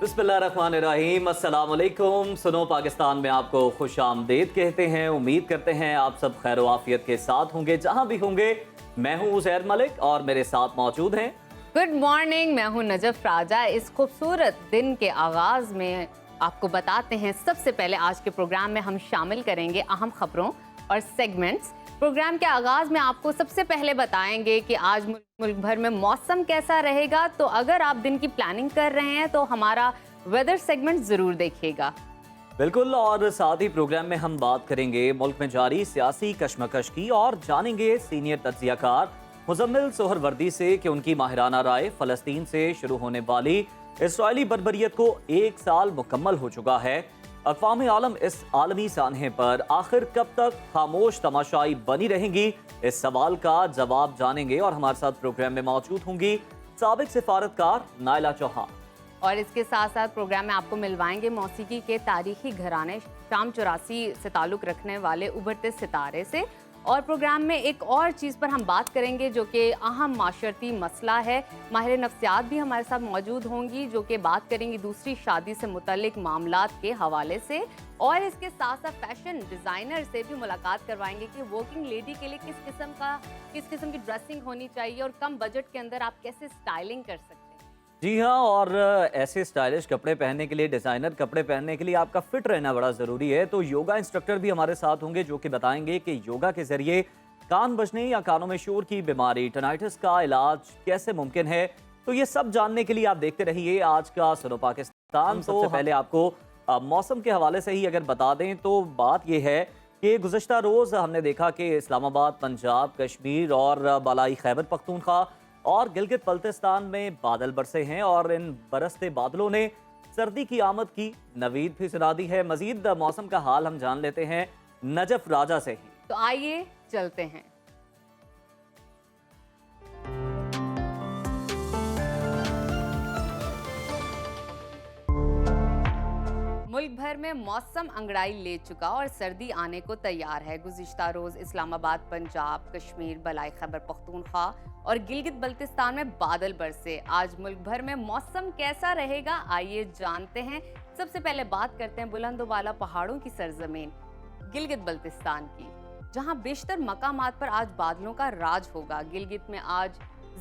बिस्मिल्लाहिर्रहमानिर्रहीम, अस्सलाम वालेकुम। सुनो पाकिस्तान में आपको खुश आमदीद कहते हैं। उम्मीद करते हैं आप सब खैर आफियत के साथ होंगे जहां भी होंगे। मैं हूं उज़ैर मलिक और मेरे साथ मौजूद हैं। गुड मॉर्निंग, मैं हूं नजफ राजा। इस खूबसूरत दिन के आगाज में आपको बताते हैं, सबसे पहले आज के प्रोग्राम में हम शामिल करेंगे अहम खबरों और सेगमेंट्स। प्रोग्राम के आगाज में आपको सबसे पहले बताएंगे कि आज मुल्क भर में मौसम कैसा रहेगा। तो अगर आप दिन की प्लानिंग कर रहे हैं तो हमारा वेदर सेगमेंट जरूर देखिएगा। बिल्कुल, और साथ ही प्रोग्राम में हम बात करेंगे मुल्क में जारी सियासी कशमकश की और जानेंगे सीनियर तज्जियाकार मुजम्मिल सोहरवर्दी से कि उनकी माहिराना राय फ़लस्तीन से शुरू होने वाली इसराइली बर्बरियत को 1 साल मुकम्मल हो चुका है। अक़वाम आलम इस आलमी सानहे पर आखिर कब तक खामोश तमाशाई बनी रहेंगी, इस सवाल का जवाब जानेंगे। और हमारे साथ प्रोग्राम में मौजूद होंगी साबिक सिफारतकार नायला चौहान। और इसके साथ साथ प्रोग्राम में आपको मिलवाएंगे मौसीकी के तारीखी घराने शाम 84 से ताल्लुक़ रखने वाले उभरते सितारे से। और प्रोग्राम में एक और चीज़ पर हम बात करेंगे जो कि अहम माशरती मसला है। माहिर नफ्सियात भी हमारे साथ मौजूद होंगी जो कि बात करेंगी दूसरी शादी से मुतल्लिक मामलात के हवाले से। और इसके साथ साथ फैशन डिज़ाइनर से भी मुलाकात करवाएंगे कि वर्किंग लेडी के लिए किस किस्म की ड्रेसिंग होनी चाहिए और कम बजट के अंदर आप कैसे स्टाइलिंग कर सकते हैं। जी हाँ, और ऐसे स्टाइलिश कपड़े पहनने के लिए, डिज़ाइनर कपड़े पहनने के लिए आपका फिट रहना बड़ा ज़रूरी है। तो योगा इंस्ट्रक्टर भी हमारे साथ होंगे जो कि बताएंगे कि योगा के ज़रिए कान बजने या कानों में शोर की बीमारी टिनाइटिस का इलाज कैसे मुमकिन है। तो ये सब जानने के लिए आप देखते रहिए आज का सुनो पाकिस्तान। सबसे पहले आपको मौसम के हवाले से ही अगर बता दें तो बात यह है कि गुज़श्ता रोज़ हमने देखा कि इस्लामाबाद, पंजाब, कश्मीर और बालाई खैबर पख्तूनख्वा और गिलगित बल्तिस्तान में बादल बरसे हैं और इन बरसते बादलों ने सर्दी की आमद की नवीद भी सुना दी है। मजीद मौसम का हाल हम जान लेते हैं नजफ राजा से ही। तो आइए चलते हैं। मुल्क भर में मौसम अंगड़ाई ले चुका और सर्दी आने को तैयार है। गुज़िश्ता रोज इस्लामाबाद, पंजाब, कश्मीर, बलाई खैबर पख्तूनख्वा और गिलगित बल्तिस्तान में बादल बरसे। आज मुल्क भर में मौसम कैसा रहेगा, आइए जानते हैं। सबसे पहले बात करते हैं बुलंदोबाला पहाड़ों की सरजमीन गिलगित बल्तिस्तान की, जहां बेशतर मकामात पर आज बादलों का राज होगा। गिलगित में आज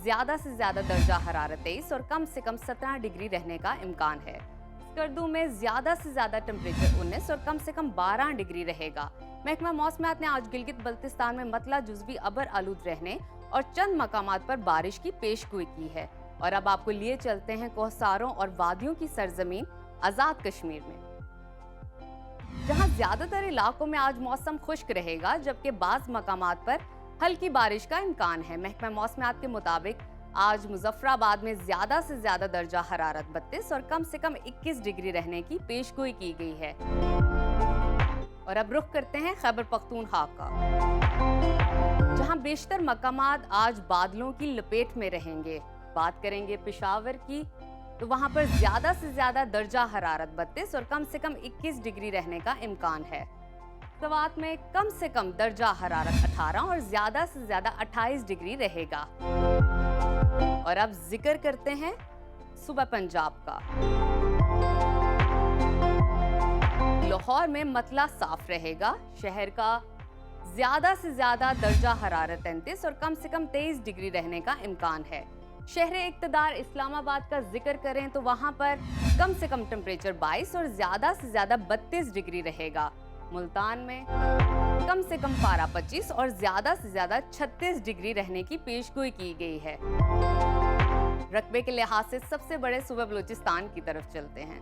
ज्यादा से ज्यादा दर्जा हरारत 23 और कम से कम 17 डिग्री रहने का इम्कान है। स्कर्दू में ज्यादा से ज्यादा टेम्परेचर 19 और कम से कम 12 डिग्री रहेगा। महकमा मौसमियात ने आज गिलगित बल्तिस्तान में मतला जुज़वी अबर आलूद रहने और चंद मकामात पर बारिश की पेशगोई की है। और अब आपको लिए चलते हैं कोहसारों और वादियों की सरजमीन आजाद कश्मीर में, जहां ज्यादातर इलाकों में आज मौसम खुश्क रहेगा जबकि बाज़ मकामात पर हल्की बारिश का इम्कान है। महकमा मौसमियात के मुताबिक आज मुजफ्फराबाद में ज्यादा से ज्यादा दर्जा हरारत 32 और कम से कम 21 डिग्री रहने की पेशगोई की गई है। और अब रुख करते हैं खैबर पख्तूनख्वा का, जहां बेशतर मकामात आज बादलों की लपेट में रहेंगे। बात करेंगे पेशावर की, तो वहां पर ज्यादा से ज्यादा दर्जा हरारत 32 और कम से कम 21 डिग्री रहने का इम्कान है। सवात में कम से कम दर्जा हरारत 18 और ज्यादा से ज्यादा 28 डिग्री रहेगा। और अब जिक्र करते हैं सुबह पंजाब का। लाहौर में मतला साफ रहेगा। शहर का ज्यादा से ज्यादा दर्जा हरारत 33 और कम से कम 23 डिग्री रहने का इम्कान है। शहर इक्तदार इस्लामाबाद का जिक्र करें तो वहां पर कम से कम टेम्परेचर 22 और ज्यादा से ज्यादा 32 डिग्री रहेगा। मुल्तान में कम से कम पारा 25 और ज्यादा से ज्यादा 36 डिग्री रहने की पेशगोई की गई है। रकबे के लिहाज से सबसे बड़े सूबे बलूचिस्तान की तरफ चलते हैं,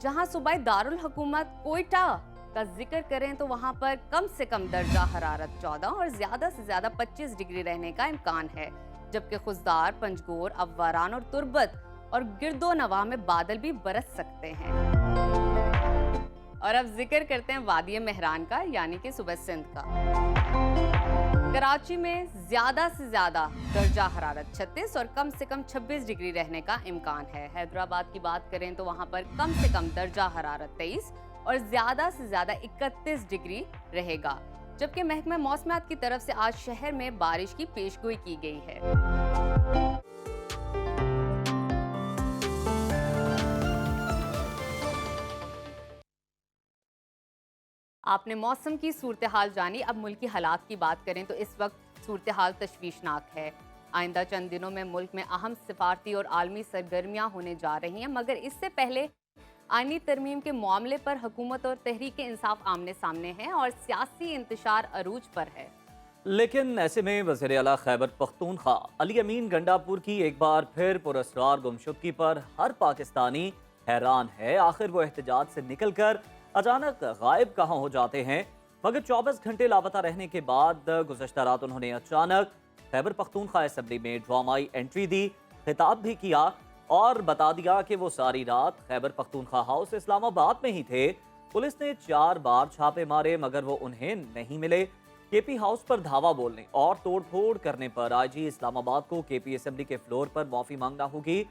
जहां सूबाई दारुल हुकूमत कोयटा का जिक्र करें तो वहां पर कम से कम दर्जा हरारत 14 और ज्यादा से ज्यादा 25 डिग्री रहने का इम्कान है। जबकि खुजदार, पंजगोर, अफवारान और तुर्बत और गिरदो नवा में बादल भी बरस सकते हैं। और अब जिक्र करते हैं वादिय मेहरान का, यानी कि सूबा सिंध का। कराची में ज्यादा से ज्यादा दर्जा हरारत 36 और कम से कम 26 डिग्री रहने का इम्कान है। हैदराबाद की बात करें तो वहां पर कम से कम दर्जा हरारत 23 और ज्यादा से ज्यादा 31 डिग्री रहेगा। जबकि महकमा मौसमियात की तरफ से आज शहर में बारिश की पेशगोई की गई है। आपने मौसम की सूरत हाल जानी, अब मुल्क की हालात की बात करें तो इस वक्त सूरत हाल तशवीशनाक है। आइंदा चंद दिनों में मुल्क में अहम सिफारती और आलमी सरगर्मियां होने जा रही हैं, मगर इससे पहले आईनी तरमीम के मामले पर हुकूमत और तहरीक इंसाफ आमने सामने हैं और सियासी इंतशार अरूज पर है। लेकिन ऐसे में वज़ीर आला खैबर पख्तूनख्वा अली अमीन गंडापुर की एक बार फिर पुरस्कार गुमशुदगी पर हर पाकिस्तानी हैरान है। आखिर वो एहतजाज से निकलकर अचानक गायब कहाँ हो जाते हैं। मगर 24 घंटे लापता रहने के बाद गुज़श्ता रात उन्होंने अचानक खैबर पख्तूनख्वा असेंबली में ड्रामाई एंट्री दी, खिताब भी किया और बता दिया कि वो सारी रात खैबर पख्तूनख्वा हाउस इस्लामाबाद में ही थे। पुलिस ने 4 बार छापे मारे मगर वो उन्हें नहीं मिले। केपी हाउस पर धावा बोलने और तोड़फोड़ करने पर आईजी इस्लामाबाद को केपी असेंबली के फ्लोर पर माफी मांगना होगी।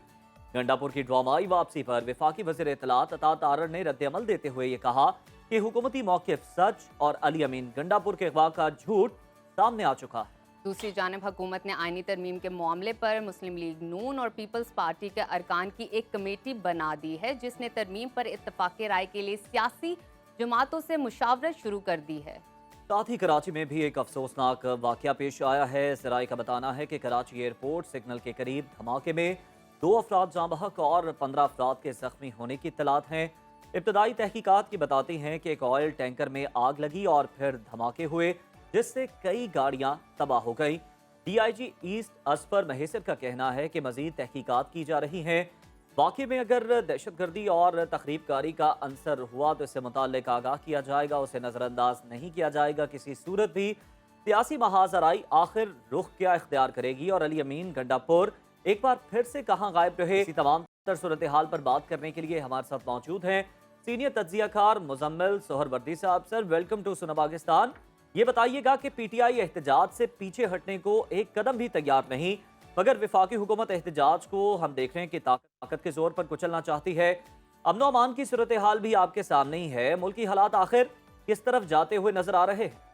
गंडापुर की ड्रामाई वापसी पर वफाकी वज़ीर इत्तलात अता तारड़ ने रद्द-ए-अमल देते हुए ये कहा कि हुकूमती मौक़िफ़ सच और अली अमीन गंडापुर के अगवा का झूठ सामने आ चुका है। दूसरी जानब हुकूमत ने आईनी तरमीम के मामले पर मुस्लिम लीग नून और पीपल्स पार्टी के अरकान की एक कमेटी बना दी है, जिसने तरमीम पर इत्तफाक राय के लिए सियासी जमातों से मुशावरत शुरू कर दी है। साथ ही कराची में भी एक अफसोसनाक वाकया पेश आया है। ज़राए का बताना है कि कराची एयरपोर्ट सिग्नल के करीब धमाके में 2 अफराद जाँ बहक और 15 अफराद के जख्मी होने की इत्तलात हैं। इब्तदाई तहकीकात की बताती हैं कि एक ऑयल टैंकर में आग लगी और फिर धमाके हुए, जिससे कई गाड़ियां तबाह हो गई। डीआईजी ईस्ट असफर महेसर का कहना है कि मजीद तहकीकात की जा रही हैं। वाकई में अगर दहशतगर्दी और तखरीबकारी का अंसर हुआ तो इससे मुताल्लिक आगाह किया जाएगा, उसे नज़रअंदाज नहीं किया जाएगा। किसी सूरत भी सियासी महाजराई आखिर रुख क्या इख्तियार करेगी और अली अमीन गंडापुर एक बार फिर से कहाँ गायब रहे। इसी तमाम तर सूरत हाल पर बात करने के लिए हमारे साथ मौजूद हैं सीनियर तज्जियाकार मुजम्मिल सोहरवर्दी साहब। सर, वेलकम टू सुना पाकिस्तान। ये बताइएगा कि पीटीआई एहतजाज से पीछे हटने को एक कदम भी तैयार नहीं, मगर विफाकी हुकूमत एहतजाज को हम देख रहे हैं कि ताकत के जोर पर कुचलना चाहती है। अमन व अमान की सूरत हाल भी आपके सामने ही है। मुल्की हालात आखिर किस तरफ जाते हुए नजर आ रहे हैं?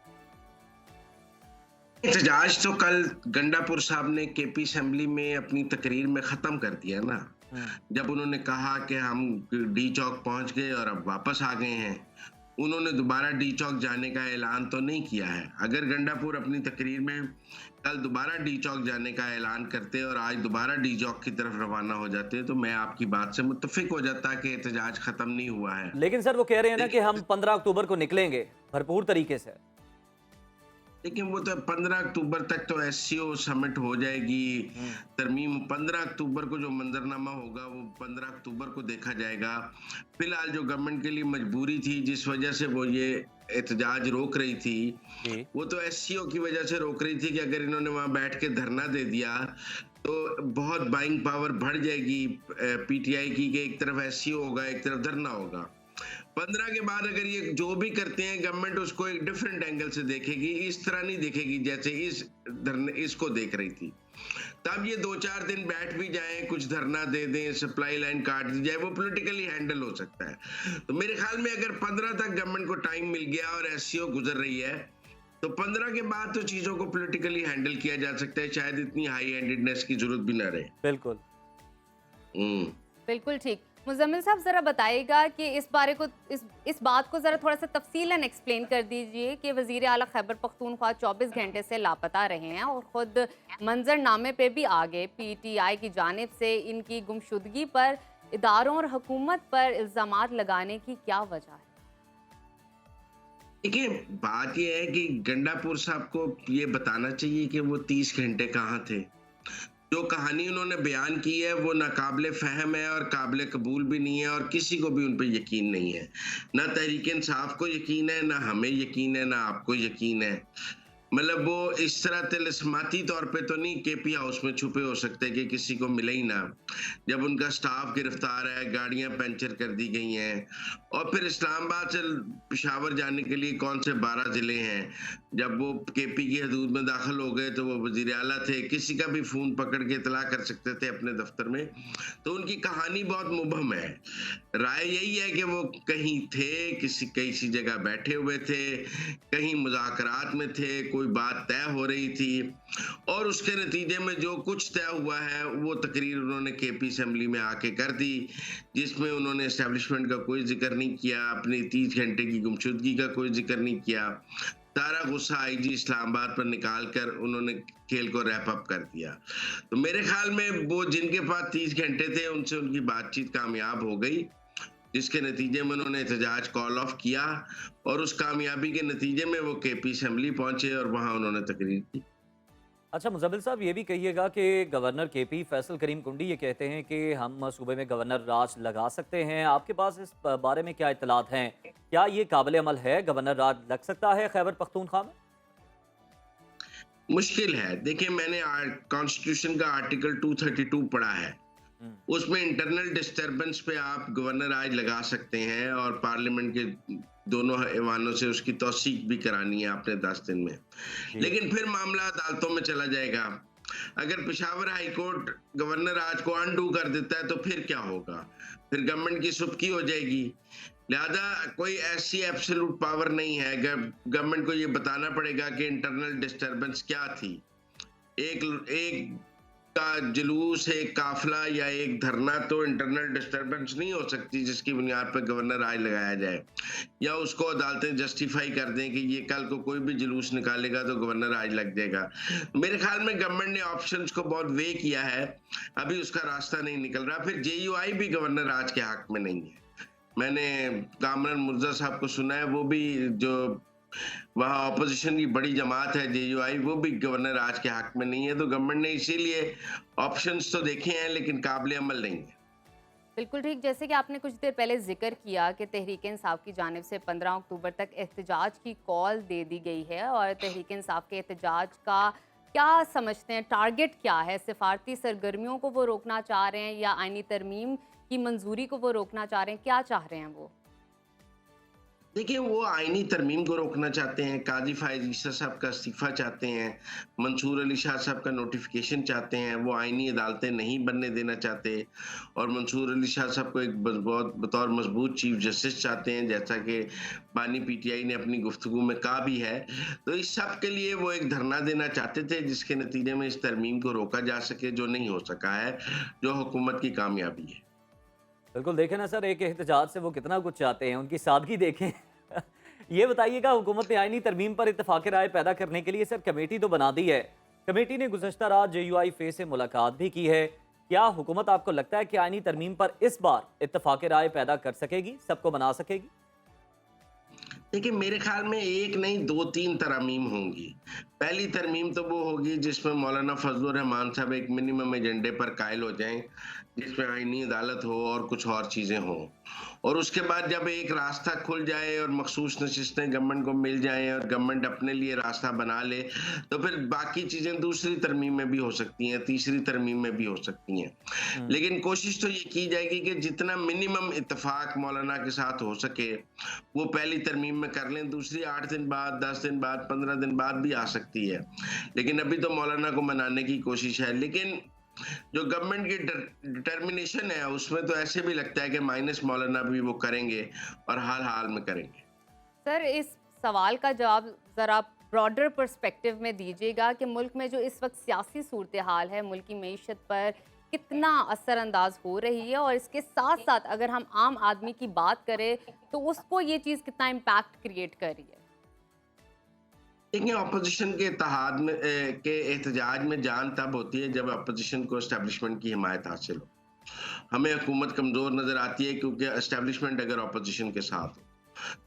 एहतजाज तो कल गंडापुर साहब ने केपी असेंबली में अपनी तकरीर में ख़त्म कर दिया ना, जब उन्होंने कहा कि हम डी चौक पहुंच गए और अब वापस आ गए हैं। उन्होंने दोबारा डी चौक जाने का ऐलान तो नहीं किया है। अगर गंडापुर अपनी तकरीर में कल दोबारा डी चौक जाने का ऐलान करते और आज दोबारा डी चौक की तरफ रवाना हो जाते तो मैं आपकी बात से मुत्तफिक हो जाता कि एहतजाज खत्म नहीं हुआ है। लेकिन सर, वो कह रहे हैं ना कि हम 15 अक्टूबर को निकलेंगे भरपूर तरीके से। लेकिन वो तो 15 अक्टूबर तक तो एससीओ समिट हो जाएगी। तरमीम 15 अक्टूबर को जो मंजरनामा होगा वो 15 अक्टूबर को देखा जाएगा। फिलहाल जो गवर्नमेंट के लिए मजबूरी थी, जिस वजह से वो ये एहतजाज रोक रही थी, वो तो एससीओ की वजह से रोक रही थी कि अगर इन्होंने वहां बैठ के धरना दे दिया तो बहुत बाइंग पावर बढ़ जाएगी पीटीआई की, कि एक तरफ एससीओ होगा एक तरफ धरना होगा। 15 के बाद अगर ये जो भी करते हैं गवर्नमेंट उसको एक डिफरेंट एंगल से देखेगी, इस तरह नहीं देखेगी जैसे इसको देख रही थी। तब ये 2-4 दिन बैठ भी जाएं, कुछ धरना दे दें, सप्लाई लाइन काट दी जाए, वो पॉलिटिकली हैंडल हो सकता है। तो मेरे ख्याल में अगर 15 तक गवर्नमेंट को टाइम मिल गया और एससीओ गुजर रही है तो 15 के बाद तो चीजों को पॉलिटिकली हैंडल किया जा सकता है। शायद इतनी हाई हैंडेडनेस की जरूरत भी ना रहे। बिल्कुल बिल्कुल ठीक। मुजम्मिल साहब, जरा बताइएगा कि इस बात को जरा थोड़ा सा तफसीलन एक्सप्लेन कर दीजिए कि वजीर आला खैबर पख्तूनख्वा 24 घंटे से लापता रहे हैं और ख़ुद मंजरनामे पे भी आ गए। पीटीआई की जानिब से इनकी गुमशुदगी पर इदारों और हुकूमत पर इल्ज़ामात लगाने की क्या वजह है? देखिए, बात यह है कि गंडापुर साहब को ये बताना चाहिए कि वो 30 घंटे कहाँ थे। जो कहानी उन्होंने बयान की है वो नाकाबिले फहम है और काबिले कबूल भी नहीं है और किसी को भी उन पर यकीन नहीं है। ना तहरीक इंसाफ को यकीन है, ना हमें यकीन है, ना आपको यकीन है। मतलब वो इस तरह तिलस्माती तौर पे तो नहीं केपी हाउस में छुपे हो सकते कि किसी को मिले ही ना, जब उनका स्टाफ गिरफ्तार है, गाड़ियां पंचर कर दी गई हैं और फिर इस्लामाबाद से पेशावर जाने के लिए कौन से 12 जिले हैं। जब वो केपी की हदूद में दाखिल हो गए तो वो वजीर आला थे, किसी का भी फोन पकड़ के इतला कर सकते थे अपने दफ्तर में। तो उनकी कहानी बहुत मुबहम है। राय यही है कि वो कहीं थे, किसी जगह बैठे हुए थे, कहीं मुज़ाकरात में थे, कोई कोई बात तय हो रही थी, और उसके नतीजे में जो कुछ तय हुआ है वो तकरीर उन्होंने केपी असेंबली में आके कर दी, जिसमें उन्होंने एस्टेब्लिशमेंट का कोई जिक्र नहीं किया, अपनी 30 घंटे की गुमशुदगी का कोई जिक्र नहीं किया। सारा गुस्सा आईजी इस्लामाबाद पर निकाल कर उन्होंने खेल को रैप अप कर दिया। तो मेरे ख्याल में वो जिनके पास 30 घंटे थे उनसे उनकी बातचीत कामयाब हो गई, जिसके नतीजे में उन्होंने एहतजाज कॉल ऑफ किया, और उस कामयाबी के नतीजे में वो केपी असेंबली पहुंचे और वहां उन्होंने तकरीर की। अच्छा मुज़म्मिल साहब, ये भी कहिएगा कि गवर्नर केपी फैसल करीम कुंडी ये कहते हैं कि हम सूबे में गवर्नर राज लगा सकते हैं। आपके पास इस बारे में क्या इत्तलात हैं? क्या ये काबिल अमल है? गवर्नर राज लग सकता है खैबर पख्तूनख्वा में? मुश्किल है। देखिए, मैंने कॉन्स्टिट्यूशन का आर्टिकल 232 पढ़ा है। उसमें इंटरनल डिस्टरबेंस पे आप गवर्नर राज लगा सकते हैं, और पार्लियामेंट के दोनों ऐवानों से उसकी तौसीक भी करानी है आपने 10 दिन में। लेकिन फिर मामला अदालतों में चला जाएगा। अगर पेशावर हाई कोर्ट गवर्नर राज को अनडू कर देता है तो फिर क्या होगा? फिर गवर्नमेंट की सुबकी हो जाएगी। लिहाजा कोई ऐसी एब्सोल्यूट पावर नहीं है। गवर्नमेंट को ये बताना पड़ेगा कि इंटरनल डिस्टरबेंस क्या थी। एक का जुलूस, एक काफिला या एक धरना तो इंटरनल डिस्टरबेंस नहीं हो सकती जिसकी बुनियाद पर गवर्नर राज लगाया जाए, या उसको अदालतें जस्टिफाई कर दें कि ये कल को कोई भी जुलूस निकालेगा तो गवर्नर राज लग जाएगा। मेरे ख्याल में गवर्नमेंट ने ऑप्शंस को बहुत वे किया है, अभी उसका रास्ता नहीं निकल रहा। फिर जेयूआई भी गवर्नर राज के हक में नहीं है। मैंने कामरान मुर्जा साहब को सुना है, वो भी जो वहाँ ऑपोजिशन की बड़ी जमात है जेयूआई, वो भी गवर्नर राज के हक में नहीं है। तो गवर्नमेंट ने इसीलिए ऑप्शंस तो देखे हैं लेकिन काबिल अमल नहीं है। बिल्कुल ठीक। जैसे कि आपने कुछ देर पहले जिक्र किया कि तहरीक इंसाफ की जानिब से 15 अक्टूबर तक एहतजाज की कॉल दे दी गई है, और तहरीक इंसाफ के एहतजाज का क्या समझते हैं, टारगेट क्या है? सिफारती सरगर्मियों को वो रोकना चाह रहे हैं या आईनी तरमीम की मंजूरी को वो रोकना चाह रहे हैं? क्या चाह रहे हैं वो? देखिए, वो आईनी तरमीम को रोकना चाहते हैं, काजी फायज ईसा साहब का इस्तीफा चाहते हैं, मंसूर अली शाह साहब का नोटिफिकेशन चाहते हैं, वो आईनी अदालतें नहीं बनने देना चाहते, और मंसूर अली शाह साहब को एक बहुत बतौर मजबूत चीफ जस्टिस चाहते हैं, जैसा कि बानी पीटीआई ने अपनी गुफ्तगू में कहा भी है। तो इस सब के लिए वो एक धरना देना चाहते थे जिसके नतीजे में इस तरमीम को रोका जा सके, जो नहीं हो सका है, जो हुकूमत की कामयाबी है। बिल्कुल, देखें ना सर, एक एहतजाज से वो कितना कुछ चाहते हैं, उनकी सादगी देखें। ये बताइएगा, हुकूमत ने आईनी तरमीम पर इत्तफाक राय पैदा करने के लिए सर कमेटी तो बना दी है। कमेटी ने गुज़श्ता रात जेयूआई फेस से मुलाकात भी की है। क्या हुकूमत आपको लगता है कि आईनी तरमीम पर इस बार इत्तफाक राय पैदा कर सकेगी, सबको बना सकेगी? देखिए, मेरे ख्याल में एक नहीं 2-3 तरमीम होंगी। पहली तरमीम तो वो होगी जिसमें मौलाना फजलुर रहमान साहब एक मिनिमम एजेंडे पर कायल हो जाएं, जिसमें आईनी अदालत हो और कुछ और चीजें हों, और उसके बाद जब एक रास्ता खुल जाए और मखसूस नशिस्तें गवर्नमेंट को मिल जाएं और गवर्नमेंट अपने लिए रास्ता बना ले, तो फिर बाकी चीजें दूसरी तरमीम में भी हो सकती हैं, तीसरी तरमीम में भी हो सकती हैं। लेकिन कोशिश तो ये की जाएगी कि जितना मिनिमम इत्तेफाक मौलाना के साथ हो सके वो पहली तरमीम में कर लें। दूसरी 8 दिन बाद, 10 दिन बाद, 15 दिन बाद भी आ सकती है, लेकिन अभी तो मौलाना को मनाने की कोशिश है। लेकिन जो गवर्नमेंट की डिटर्मिनेशन है उसमें तो ऐसे भी लगता है कि माइनस मौलाना भी वो करेंगे, और हाल हाल में करेंगे। सर, इस सवाल का जवाब ज़रा ब्रॉडर पर्सपेक्टिव में दीजिएगा कि मुल्क में जो इस वक्त सियासी सूरत हाल है, मुल्क की मईशत पर कितना असरअंदाज हो रही है, और इसके साथ साथ अगर हम आम आदमी की बात करें तो उसको ये चीज़ कितना इम्पैक्ट क्रिएट कर रही है? देखिए, अपोजिशन के इत्तेहाद में के एहतजाज में जान तब होती है जब अपोजिशन को एस्टेब्लिशमेंट की हिमायत हासिल हो। हमें हुकूमत कमजोर नजर आती है क्योंकि एस्टेब्लिशमेंट अगर अपोजिशन के साथ हो।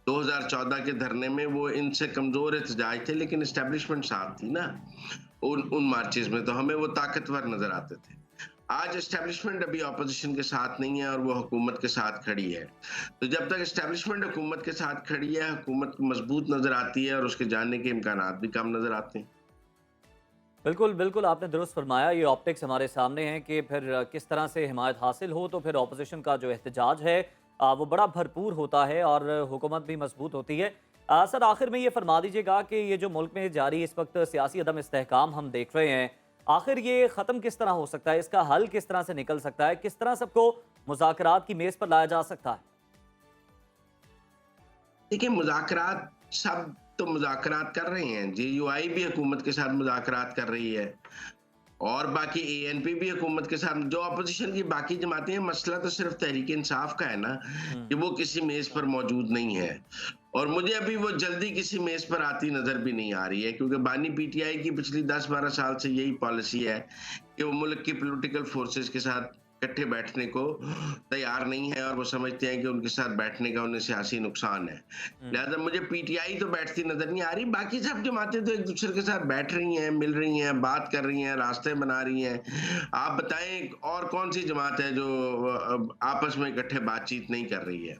2014 के धरने में वो इनसे कमजोर एहतजाज थे, लेकिन एस्टेब्लिशमेंट साथ थी ना उन मार्चेस में, तो हमें वो ताकतवर नजर आते थे। आज एस्टेब्लिशमेंट अभी ऑपोजिशन के साथ नहीं है और वो हुकूमत के साथ खड़ी है। तो जब तक एस्टेब्लिशमेंट हुकूमत के साथ खड़ी है, हुकूमत मजबूत नजर आती है और उसके जाने के इम्कानात भी कम नजर आते हैं। बिल्कुल बिल्कुल, आपने दुरुस्त फरमाया। ये ऑप्टिक्स हमारे सामने हैं कि फिर किस तरह से हिमायत हासिल हो तो फिर ऑपोजिशन का जो एहतजाज है वो बड़ा भरपूर होता है और हुकूमत भी मजबूत होती है। सर, आखिर में ये फरमा दीजिएगा कि ये जो मुल्क में जारी इस वक्त सियासी अदम इस्तेहकाम हम देख रहे हैं, आखिर ये ख़त्म किस तरह हो सकता है? इसका हल किस तरह से निकल सकता है? किस तरह सबको मुज़ाकरात की मेज़ पर लाया जा सकता है? देखिए, मुज़ाकरात सब तो मुज़ाकरात कर रहे हैं, जेयूआई भी हुकूमत के साथ मुज़ाकरात कर रही है और बाकी एएनपी भी हुकूमत के साथ, जो अपोजिशन की बाकी जमातें हैं, मसला तो सिर्फ तहरीक इंसाफ का है ना कि वो किसी मेज पर मौजूद नहीं है और मुझे अभी वो जल्दी किसी मेज पर आती नजर भी नहीं आ रही है, क्योंकि बानी पीटीआई की पिछली 10-12 साल से यही पॉलिसी है कि वो मुल्क की पॉलिटिकल फोर्सेस के साथ इकट्ठे बैठने को तैयार नहीं है और वो समझते हैं कि उनके साथ बैठने का उन्हें सियासी नुकसान है। लिहाजा मुझे पीटीआई तो बैठती नजर नहीं आ रही, बाकी सब जमातें तो एक दूसरे के साथ बैठ रही हैं, मिल रही हैं, बात कर रही हैं, रास्ते बना रही हैं। आप बताएं और कौन सी जमात है जो आपस में इकट्ठे बातचीत नहीं कर रही है?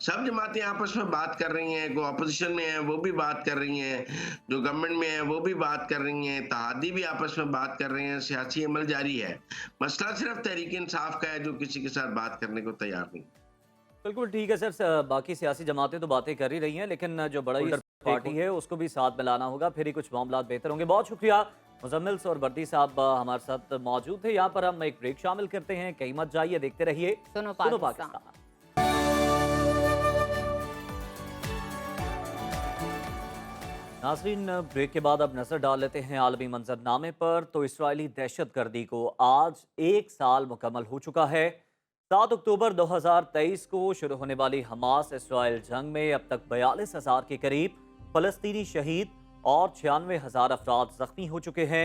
सब जमातें आपस में बात कर रही हैं, जो अपोजिशन में है वो भी बात कर रही हैं, जो गवर्नमेंट में है वो भी बात कर रही हैं, इत्तेहादी भी आपस में बात कर रहे हैं, सियासी अमल जारी है। मसला सिर्फ तहरीक इंसाफ का है जो किसी के साथ बात करने को तैयार नहीं। बिल्कुल ठीक है सर, बाकी सियासी जमातें तो बातें कर ही रही हैं, लेकिन जो बड़ी पार्टी है उसको भी साथ मिलाना होगा, फिर ही कुछ मामला बेहतर होंगे। बहुत शुक्रिया मुजम्मिल और बर्दी साहब हमारे साथ मौजूद थे। यहाँ पर हम एक ब्रेक शामिल करते हैं, कहीं मत जाइए, देखते रहिए सुनो सुनो पाकिस्तान। पाकिस्तान। नाज़रीन, ब्रेक के बाद अब नजर डाल लेते हैं आलमी मंजरनामे पर। तो इसराइली दहशतगर्दी को आज 1 साल मुकम्मल हो चुका है। 7 अक्टूबर 2023 को शुरू होने वाली हमास इसराइल जंग में अब तक 42,000 के करीब फलस्तीनी शहीद और 96,000 अफराद जख्मी हो चुके हैं।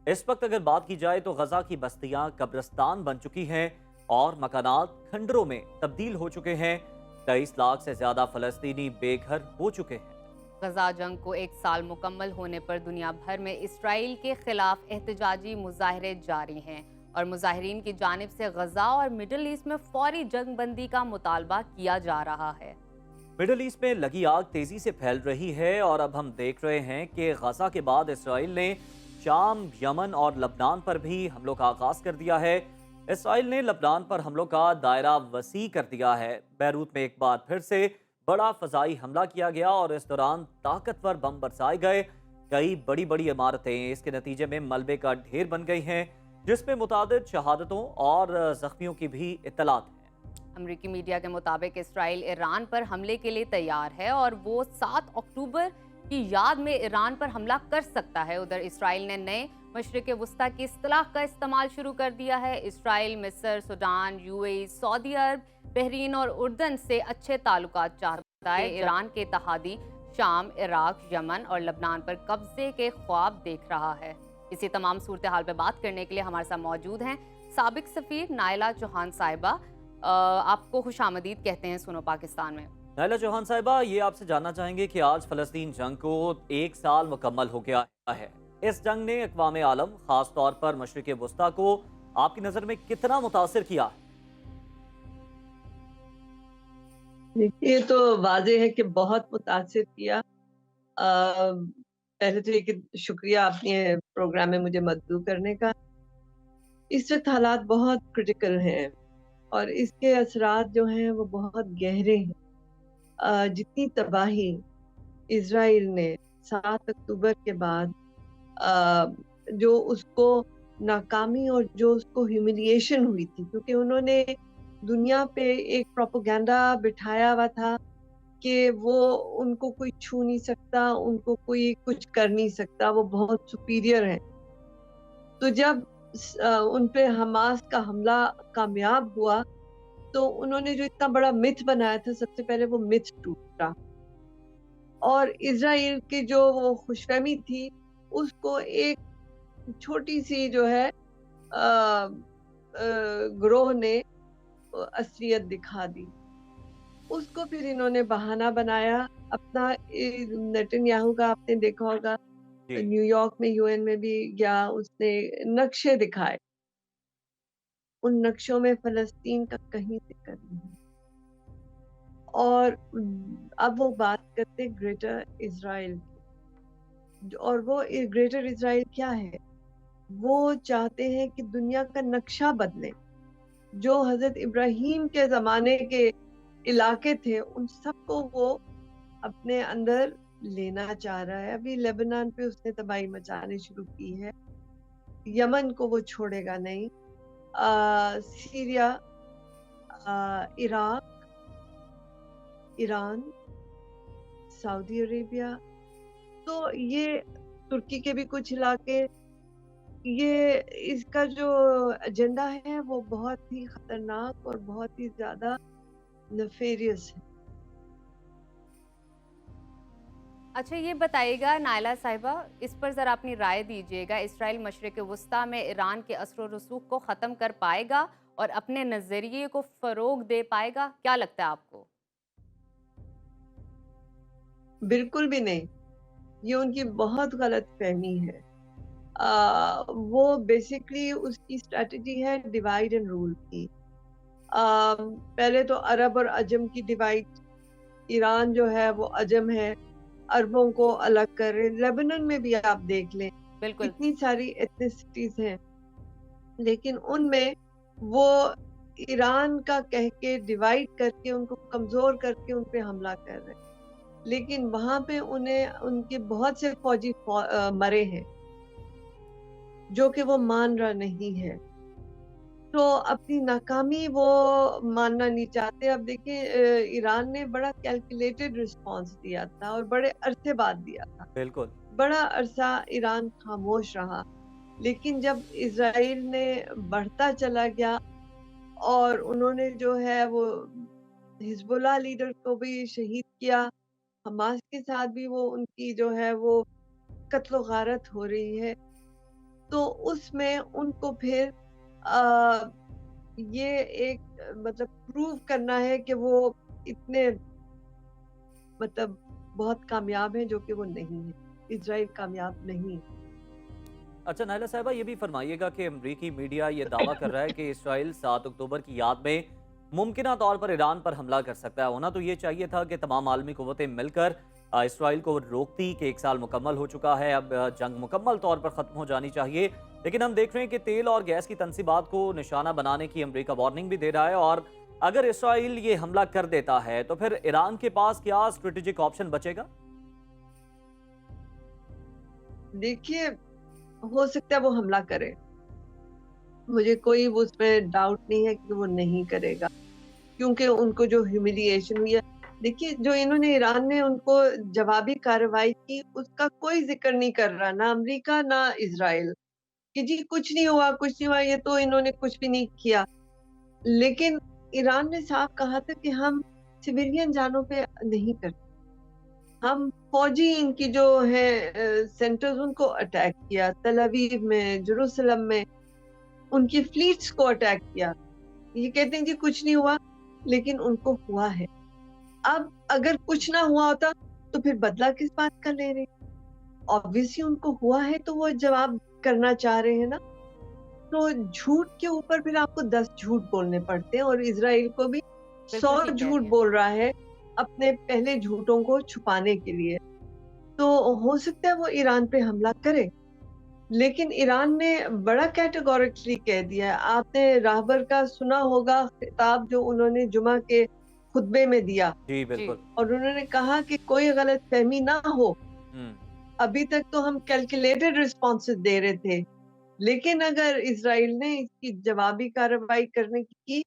इस वक्त अगर बात की जाए तो गजा की बस्तियां कब्रिस्तान बन चुकी हैं और मकानात खंडरों में तब्दील हो चुके हैं। 23 लाख से ज्यादा फलस्तीनी बेघर हो चुके हैं। गजा जंग को 1 साल मुकम्मल होने पर दुनिया भर में इसराइल के खिलाफ एहतजाजी मुजाहरे जारी हैं और मुजाहिरीन की जानिब से गजा और मिडल ईस्ट में फौरी जंग बंदी का मुतालबा किया जा रहा है। मिडल ईस्ट में लगी आग तेजी से फैल रही है और अब हम देख रहे हैं कि गजा के बाद इसराइल ने शाम, यमन और लबनान पर भी हमलों का आगाज कर दिया है। इसराइल ने लबनान पर हमलों का दायरा वसी कर दिया है। बैरूत में एक बार फिर से बड़ा फजाई हमला किया गया और इस दौरान ताकतवर बम बरसाए गए। कई बड़ी बड़ी इमारतें इसके नतीजे में मलबे का ढेर बन गई हैं, जिसमें मुतादिद शहादतों और जख्मियों की भी इत्तलात है। अमरीकी मीडिया के मुताबिक इसराइल ईरान पर हमले के लिए तैयार है और वो 7 अक्टूबर की याद में ईरान पर हमला कर सकता है। उधर इसराइल ने नए मशरिक वस्ता की इस्तिलाह का इस्तेमाल शुरू कर दिया है। इसराइल मिस्र, सूडान, यूएई, सऊदी अरब, बहरीन और उर्दन से अच्छे ताल्लुकात चाहता है। ईरान के इत्तेहादी शाम, इराक, यमन और लबनान पर कब्जे के ख्वाब देख रहा है। इसी तमाम सूरत हाल पर बात करने के लिए हमारे साथ मौजूद हैं साबिक सफीर नायला चौहान साहिबा। आपको खुशामदीद कहते हैं सुनो पाकिस्तान में। नायला चौहान साहिबा, ये आपसे जानना चाहेंगे कि आज फलस्तीन जंग को 1 साल मुकम्मल हो गया है। इस जंग ने अक़वाम आलम, खास तौर पर मशरिक वस्ता को आपकी नज़र में कितना मुतासिर किया? ये तो वाज़ेह है कि बहुत मुतासिर किया। पहले तो ये कि शुक्रिया आपने प्रोग्राम में मुझे मदऊ करने का। इस वक्त हालात बहुत क्रिटिकल हैं और इसके असरात जो हैं वो बहुत गहरे हैं। जितनी तबाही इज़राइल ने 7 अक्टूबर के बाद जो उसको नाकामी और जो उसको ह्यूमिलिएशन हुई थी, क्योंकि उन्होंने दुनिया पे एक प्रोपेगेंडा बिठाया हुआ था कि वो उनको कोई छू नहीं सकता, उनको कोई कुछ कर नहीं सकता, वो बहुत सुपीरियर हैं। तो जब उन पे हमास का हमला कामयाब हुआ तो उन्होंने जो इतना बड़ा मिथ बनाया था, सबसे पहले वो मिथ टूटा और इज़राइल की जो वो खुशफहमी थी उसको एक छोटी सी जो है ग्रोह ने असलियत दिखा दी। उसको फिर इन्होंने बहाना बनाया अपना। नेतन्याहू का आपने देखा होगा, न्यूयॉर्क में यूएन में भी गया, उसने नक्शे दिखाए, उन नक्शों में फलस्तीन का कहीं जिक्र नहीं। और अब वो बात करते ग्रेटर इज़राइल की, और वो ग्रेटर इज़राइल क्या है? वो चाहते हैं कि दुनिया का नक्शा बदले। जो हजरत इब्राहिम के जमाने के इलाके थे उन सबको वो अपने अंदर लेना चाह रहा है। अभी लेबनान पे उसने तबाही मचानी शुरू की है, यमन को वो छोड़ेगा नहीं। Syria, Iraq, Iran, Saudi Arabia, तो ये तुर्की के भी कुछ इलाके, ये इसका जो एजेंडा है वो बहुत ही खतरनाक और बहुत ही ज्यादा नफेरियस है। अच्छा, ये बताइएगा नायला साहिबा, इस पर ज़रा अपनी राय दीजिएगा। इसराइल मशरिक़ वुस्ता में ईरान के असर रसूख को ख़त्म कर पाएगा और अपने नज़रिए को फ़रोग़ दे पाएगा? क्या लगता है आपको? बिल्कुल भी नहीं, ये उनकी बहुत गलतफहमी है। वो बेसिकली उसकी स्ट्रैटेजी है डिवाइड एंड रूल की। पहले तो अरब और अजम की डिवाइड, ईरान जो है वो अजम है, अरबों को अलग कर रहे। लेबनान में भी आप देख लें, बिल्कुल। इतनी सारी एथनिसिटीज हैं, लेकिन उनमें वो ईरान का कह के डिवाइड करके उनको कमजोर करके उन पे हमला कर रहे हैं। लेकिन वहां पे उन्हें उनके बहुत से फौजी मरे हैं, जो कि वो मान रहा नहीं है। तो अपनी नाकामी वो मानना नहीं चाहते। अब देखिए, ईरान ने बड़ा कैलकुलेटेड रिस्पांस दिया था और बड़े अरसे बाद दिया था। बिल्कुल। बड़ा अरसा ईरान खामोश रहा, लेकिन जब इजराइल ने बढ़ता चला गया और उन्होंने जो है वो हिजबुल्लाह लीडर को भी शहीद किया, हमास के साथ भी वो उनकी जो है वो कत्लो गारत हो रही है, तो उसमें उनको फिर आ, ये एक मतलब प्रूव करना है कि वो इतने मतलब बहुत कामयाब है, जो कि वो नहीं है। इजराइल कामयाब नहीं है। अच्छा नायला साहिबा, ये भी फरमाइएगा कि अमरीकी मीडिया ये दावा कर रहा है कि इसराइल 7 अक्टूबर की याद में मुमकिना तौर पर ईरान पर हमला कर सकता है। होना तो ये चाहिए था कि तमाम आलमी कुव्वतें मिलकर इसराइल को रोकती कि 1 साल मुकम्मल हो चुका है, अब जंग मुकम्मल तौर पर ख़त्म हो जानी चाहिए। लेकिन हम देख रहे हैं कि तेल और गैस की तनसीबात को निशाना बनाने की अमरीका वार्निंग भी दे रहा है, और अगर इसराइल ये हमला कर देता है तो फिर ईरान के पास क्या स्ट्रेटेजिक ऑप्शन बचेगा? देखिए, हो सकता है वो हमला करे, मुझे कोई वो उसमें डाउट नहीं है कि वो नहीं करेगा, क्योंकि उनको जो ह्यूमिलिएशन हुई है। देखिए, जो इन्होंने ईरान ने उनको जवाबी कार्रवाई की, उसका कोई जिक्र नहीं कर रहा, ना अमेरिका ना इजराइल, कि जी कुछ नहीं हुआ, कुछ नहीं हुआ, ये तो इन्होंने कुछ भी नहीं किया। लेकिन ईरान ने साफ कहा था कि हम सिविलियन जानों पे नहीं करते, हम फौजी इनकी जो है सेंटर्स उनको अटैक किया, तल अवीव में, जेरूसलम में उनकी फ्लीट्स को अटैक किया। ये कहते हैं जी कुछ नहीं हुआ, लेकिन उनको हुआ है। अब अगर कुछ ना हुआ होता तो फिर बदला किस बात का ले रहे? ऑब्वियसली उनको हुआ है तो वो जवाब करना चाह रहे हैं ना। तो झूठ के ऊपर फिर आपको 10 झूठ बोलने पड़ते हैं, और इजराइल को भी बिल्कुल 100 ठीक कह झूठ रही हैं। बोल रहा है अपने पहले झूठों को छुपाने के लिए। तो हो सकता है वो ईरान पे हमला करे, लेकिन ईरान ने बड़ा कैटेगोरिकली कह दिया है। आपने राहबर का सुना होगा खिताब जो उन्होंने जुमा के खुतबे में दिया, जी जी। बिल्कुल। और उन्होंने कहा कि कोई गलतफहमी ना हो, हम्म। अभी तक तो हम कैलकुलेटेड रिस्पॉन्सेस दे रहे थे, लेकिन अगर इजराइल ने इसकी जवाबी कार्रवाई करने की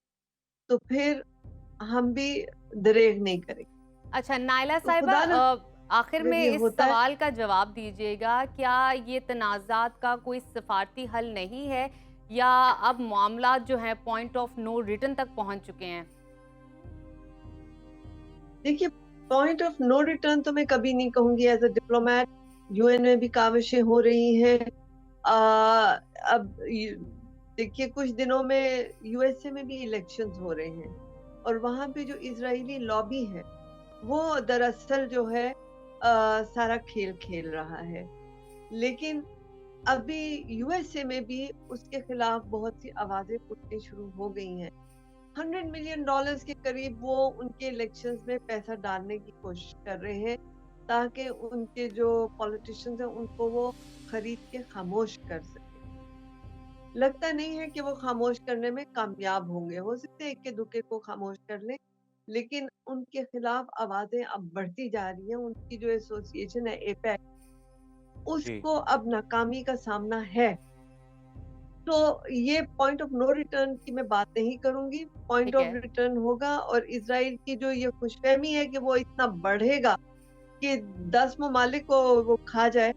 तो फिर हम भी दरेग नहीं करेंगे। अच्छा नायला तो साहिबा, खुदा ना आखिर अगर में ये इस होता है। सवाल का जवाब दीजिएगा, क्या ये तनाज़ात का कोई सिफारती हल नहीं है, या अब मामलात जो हैं पॉइंट ऑफ नो रिटर्न तक पहुंच चुके हैं? देखिए, पॉइंट ऑफ नो रिटर्न तो मैं कभी नहीं कहूंगी। एज अ डिप्लोमेट, यूएन में भी काविशें हो रही हैं। अब देखिए, कुछ दिनों में यूएसए में भी इलेक्शंस हो रहे हैं, और वहां पे जो इजरायली लॉबी है वो दरअसल जो है सारा खेल खेल रहा है। लेकिन अभी यूएसए में भी उसके खिलाफ बहुत सी आवाजें उठनी शुरू हो गई हैं। $100 मिलियन के करीब वो उनके इलेक्शंस में पैसा डालने की कोशिश कर रहे हैं, ताकि उनके जो पॉलिटिशियंस हैं उनको वो खरीद के खामोश कर सके। लगता नहीं है कि वो खामोश करने में कामयाब होंगे। हो सकता है इक्के दुक्के को खामोश कर लें, लेकिन उनके खिलाफ आवाजें अब बढ़ती जा रही हैं। उनकी जो एसोसिएशन है एपेक, जी। उसको अब नाकामी का सामना है। तो ये पॉइंट ऑफ नो रिटर्न की मैं बात नहीं करूंगी। पॉइंट ठीक ऑफ है। रिटर्न होगा, और इजराइल की जो ये खुशफहमी है कि वो इतना बढ़ेगा, कि 10 ममालिक को वो खा जाए,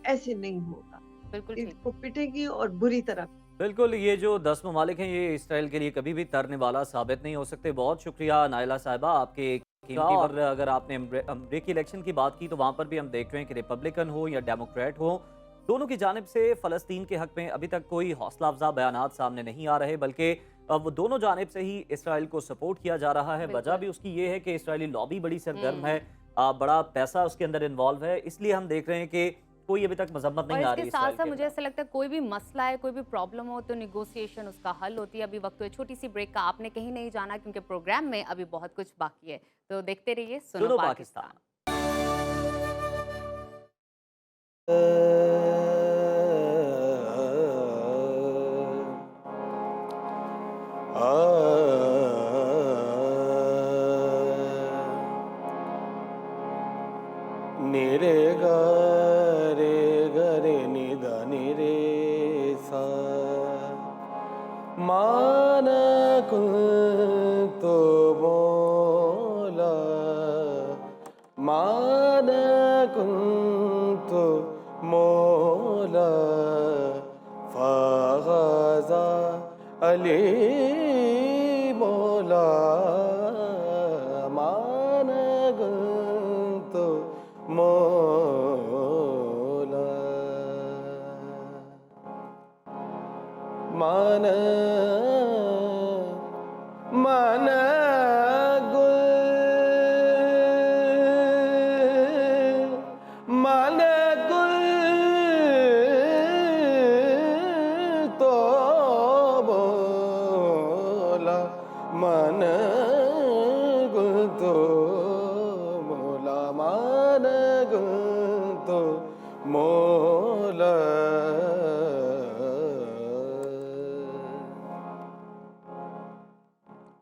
ऐसे नहीं होगा। बिल्कुल ठीक। इसको पिटेगी और बुरी तरह। बिल्कुल, ये जो 10 ममालिक हैं, ये इसराइल के लिए कभी भी तरने वाला साबित नहीं हो सकते। बहुत शुक्रिया नायला साहिबा आपके कीमती। और अगर आपने अमरीकी इलेक्शन की बात की, तो वहाँ पर भी हम देख रहे हैं कि रिपब्लिकन हो या डेमोक्रेट हो, दोनों की जानिब से फ़लस्तीन के हक़ में अभी तक कोई हौसला अफ़ज़ा बयानात सामने नहीं आ रहे, बल्कि वो दोनों जानिब से ही इसराइल को सपोर्ट किया जा रहा है। वजह भी उसकी ये है कि इसराइली लॉबी बड़ी सरगर्म है, बड़ा पैसा उसके अंदर इन्वॉल्व है, इसलिए हम देख रहे हैं कि कोई अभी तक मजम्मत और नहीं आ रही इसके साथ इसराइल साथ के मुझे खिलाफ। ऐसा लगता है कोई भी मसला है, कोई भी प्रॉब्लम हो तो निगोशिएशन उसका हल होती है। अभी वक्त हुए छोटी सी ब्रेक का, आपने कहीं नहीं जाना क्योंकि प्रोग्राम में अभी बहुत कुछ बाकी है। तो देखते रहिए सुनो सुनो पाकिस्तान। पाकिस्तान। निरे गा रे गरे निदा निरे सा मान कुंतो मोला मान कुंतो मोला फागाजा अली मोला मान कुंतो मोला मन मन गुल मन गुल तो बोला मन गुल तो मोला मन गुल तो मोला।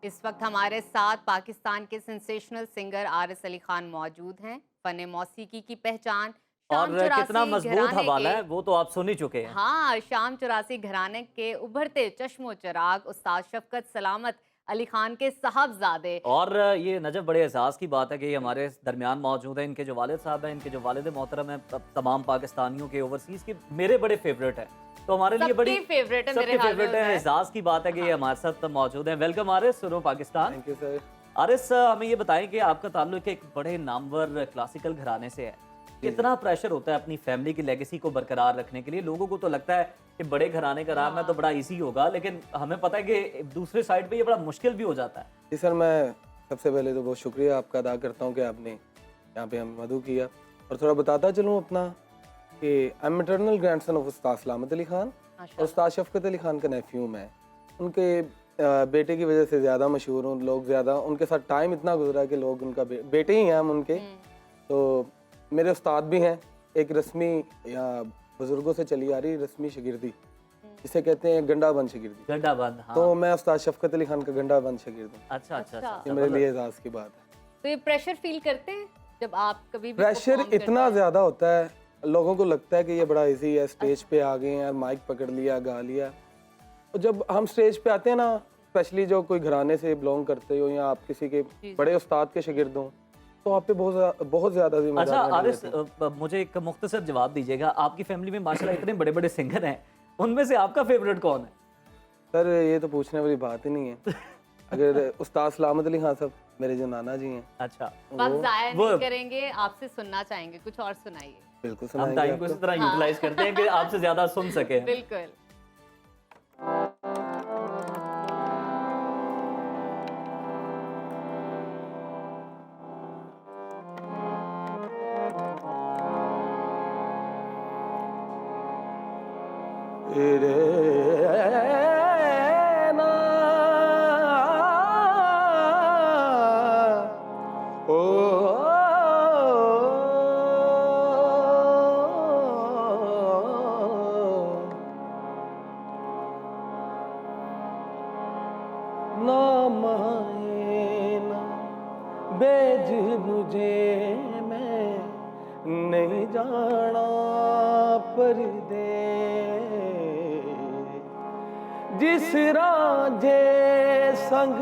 इस वक्त हमारे साथ पाकिस्तान के सेंसेशनल सिंगर आरिस अली खान मौजूद हैं। फन मौसीकी की पहचान और शाम कितना 84 मजबूत घराने हवाला के। है, वो तो आप सुन ही चुके हैं। हाँ, शाम 84 घराने के उभरते चश्मो चिराग उस्ताद शफकत सलामत अली खान के साहबजादे। और ये नजब बड़े एहसास की बात है कि ये हमारे दरमियान मौजूद हैं। इनके जो वालिद साहब हैं, इनके जो वालिद मोहतरम हैं, तमाम पाकिस्तानियों के ओवरसीज़ के मेरे बड़े फेवरेट हैं, तो हमारे लिए बड़ी सबके फेवरेट है, मेरे सबके हाल में फेवरेट होता है। है। एहसास की बात है कि ये हमारे साथ मौजूद हैं। वेलकम आरिस, सुनो Pakistan. Thank you sir. Aris, हमें ये बताएं कि आपका ताल्लुक एक बड़े नामवर क्लासिकल घराने से है। कितना प्रेशर होता है अपनी फैमिली की लेगेसी को बरकरार रखने के लिए? लोगों को तो लगता है कि बड़े घराने का नाम है तो बड़ा इजी होगा, लेकिन हमें पता है कि दूसरे साइड पे ये बड़ा मुश्किल भी हो जाता है। जी सर, मैं सबसे पहले तो बहुत शुक्रिया आपका अदा करता हूँ कि आपने यहाँ पे हमें मदद किया। और थोड़ा बताता चलूँ अपना कि I am maternal grandson of उस्ताद सलामत अली खान और उस्ताद शफकत अली खान का नेफ्यू मैं। उनके बेटे की वजह से ज़्यादा मशहूर हूँ। लोग ज़्यादा उनके साथ टाइम इतना गुजरा कि लोग उनका बेटे ही हैं हम उनके। तो मेरे उस्ताद भी हैं। एक रस्मी या बुजुर्गों से चली आ रही रस्मी शागिर्दी, जिसे कहते हैं गंडा बंद शागिर्दी। गंडा बंद, हाँ। तो मैं उस्ताद शफकत अली खान का गंडा बंद शागिर्द हूँ। अच्छा अच्छा अच्छा। अच्छा, ये मेरे लिए एजाज़ की बात है। तो ये प्रेशर फील करते हैं जब आप कभी भी प्रेशर perform करते इतना हैं? ज़्यादा होता है, लोगों को लगता है कि ये बड़ा इजी है, स्टेज पे आ गए हैं, माइक पकड़ लिया, गा लिया। और जब हम स्टेज पे आते हैं ना, स्पेशली जो कोई घराने से बिलोंग करते हो या आप किसी के बड़े उस्ताद के शागिर्द हो, तो आप पे बहुत ज़्यादा अच्छा जिम्मेदारियां आरिस, रहती हैं। मुझे एक मुख्तसर जवाब दीजिएगा। आपकी फैमिली में माशाल्लाह इतने बड़े बड़े सिंगर हैं, उनमें से आपका फेवरेट कौन है? सर ये तो पूछने वाली बात ही नहीं है। अगर उस्ताद सलामत अली खान साहब मेरे जो नाना जी हैं, अच्छा, वक्त जाया वो- नहीं करेंगे, आपसे सुनना चाहेंगे, कुछ और सुनाइए। बिल्कुल हम सुनाएंगे टाइम को इस आपको। तरह यूटिलाइज करते हैं कि आपसे ज्यादा सुन सके। बिल्कुल। रे ना ओ ना माए ना बेज मुझे मैं नहीं जाना परदे जिस रांझे संग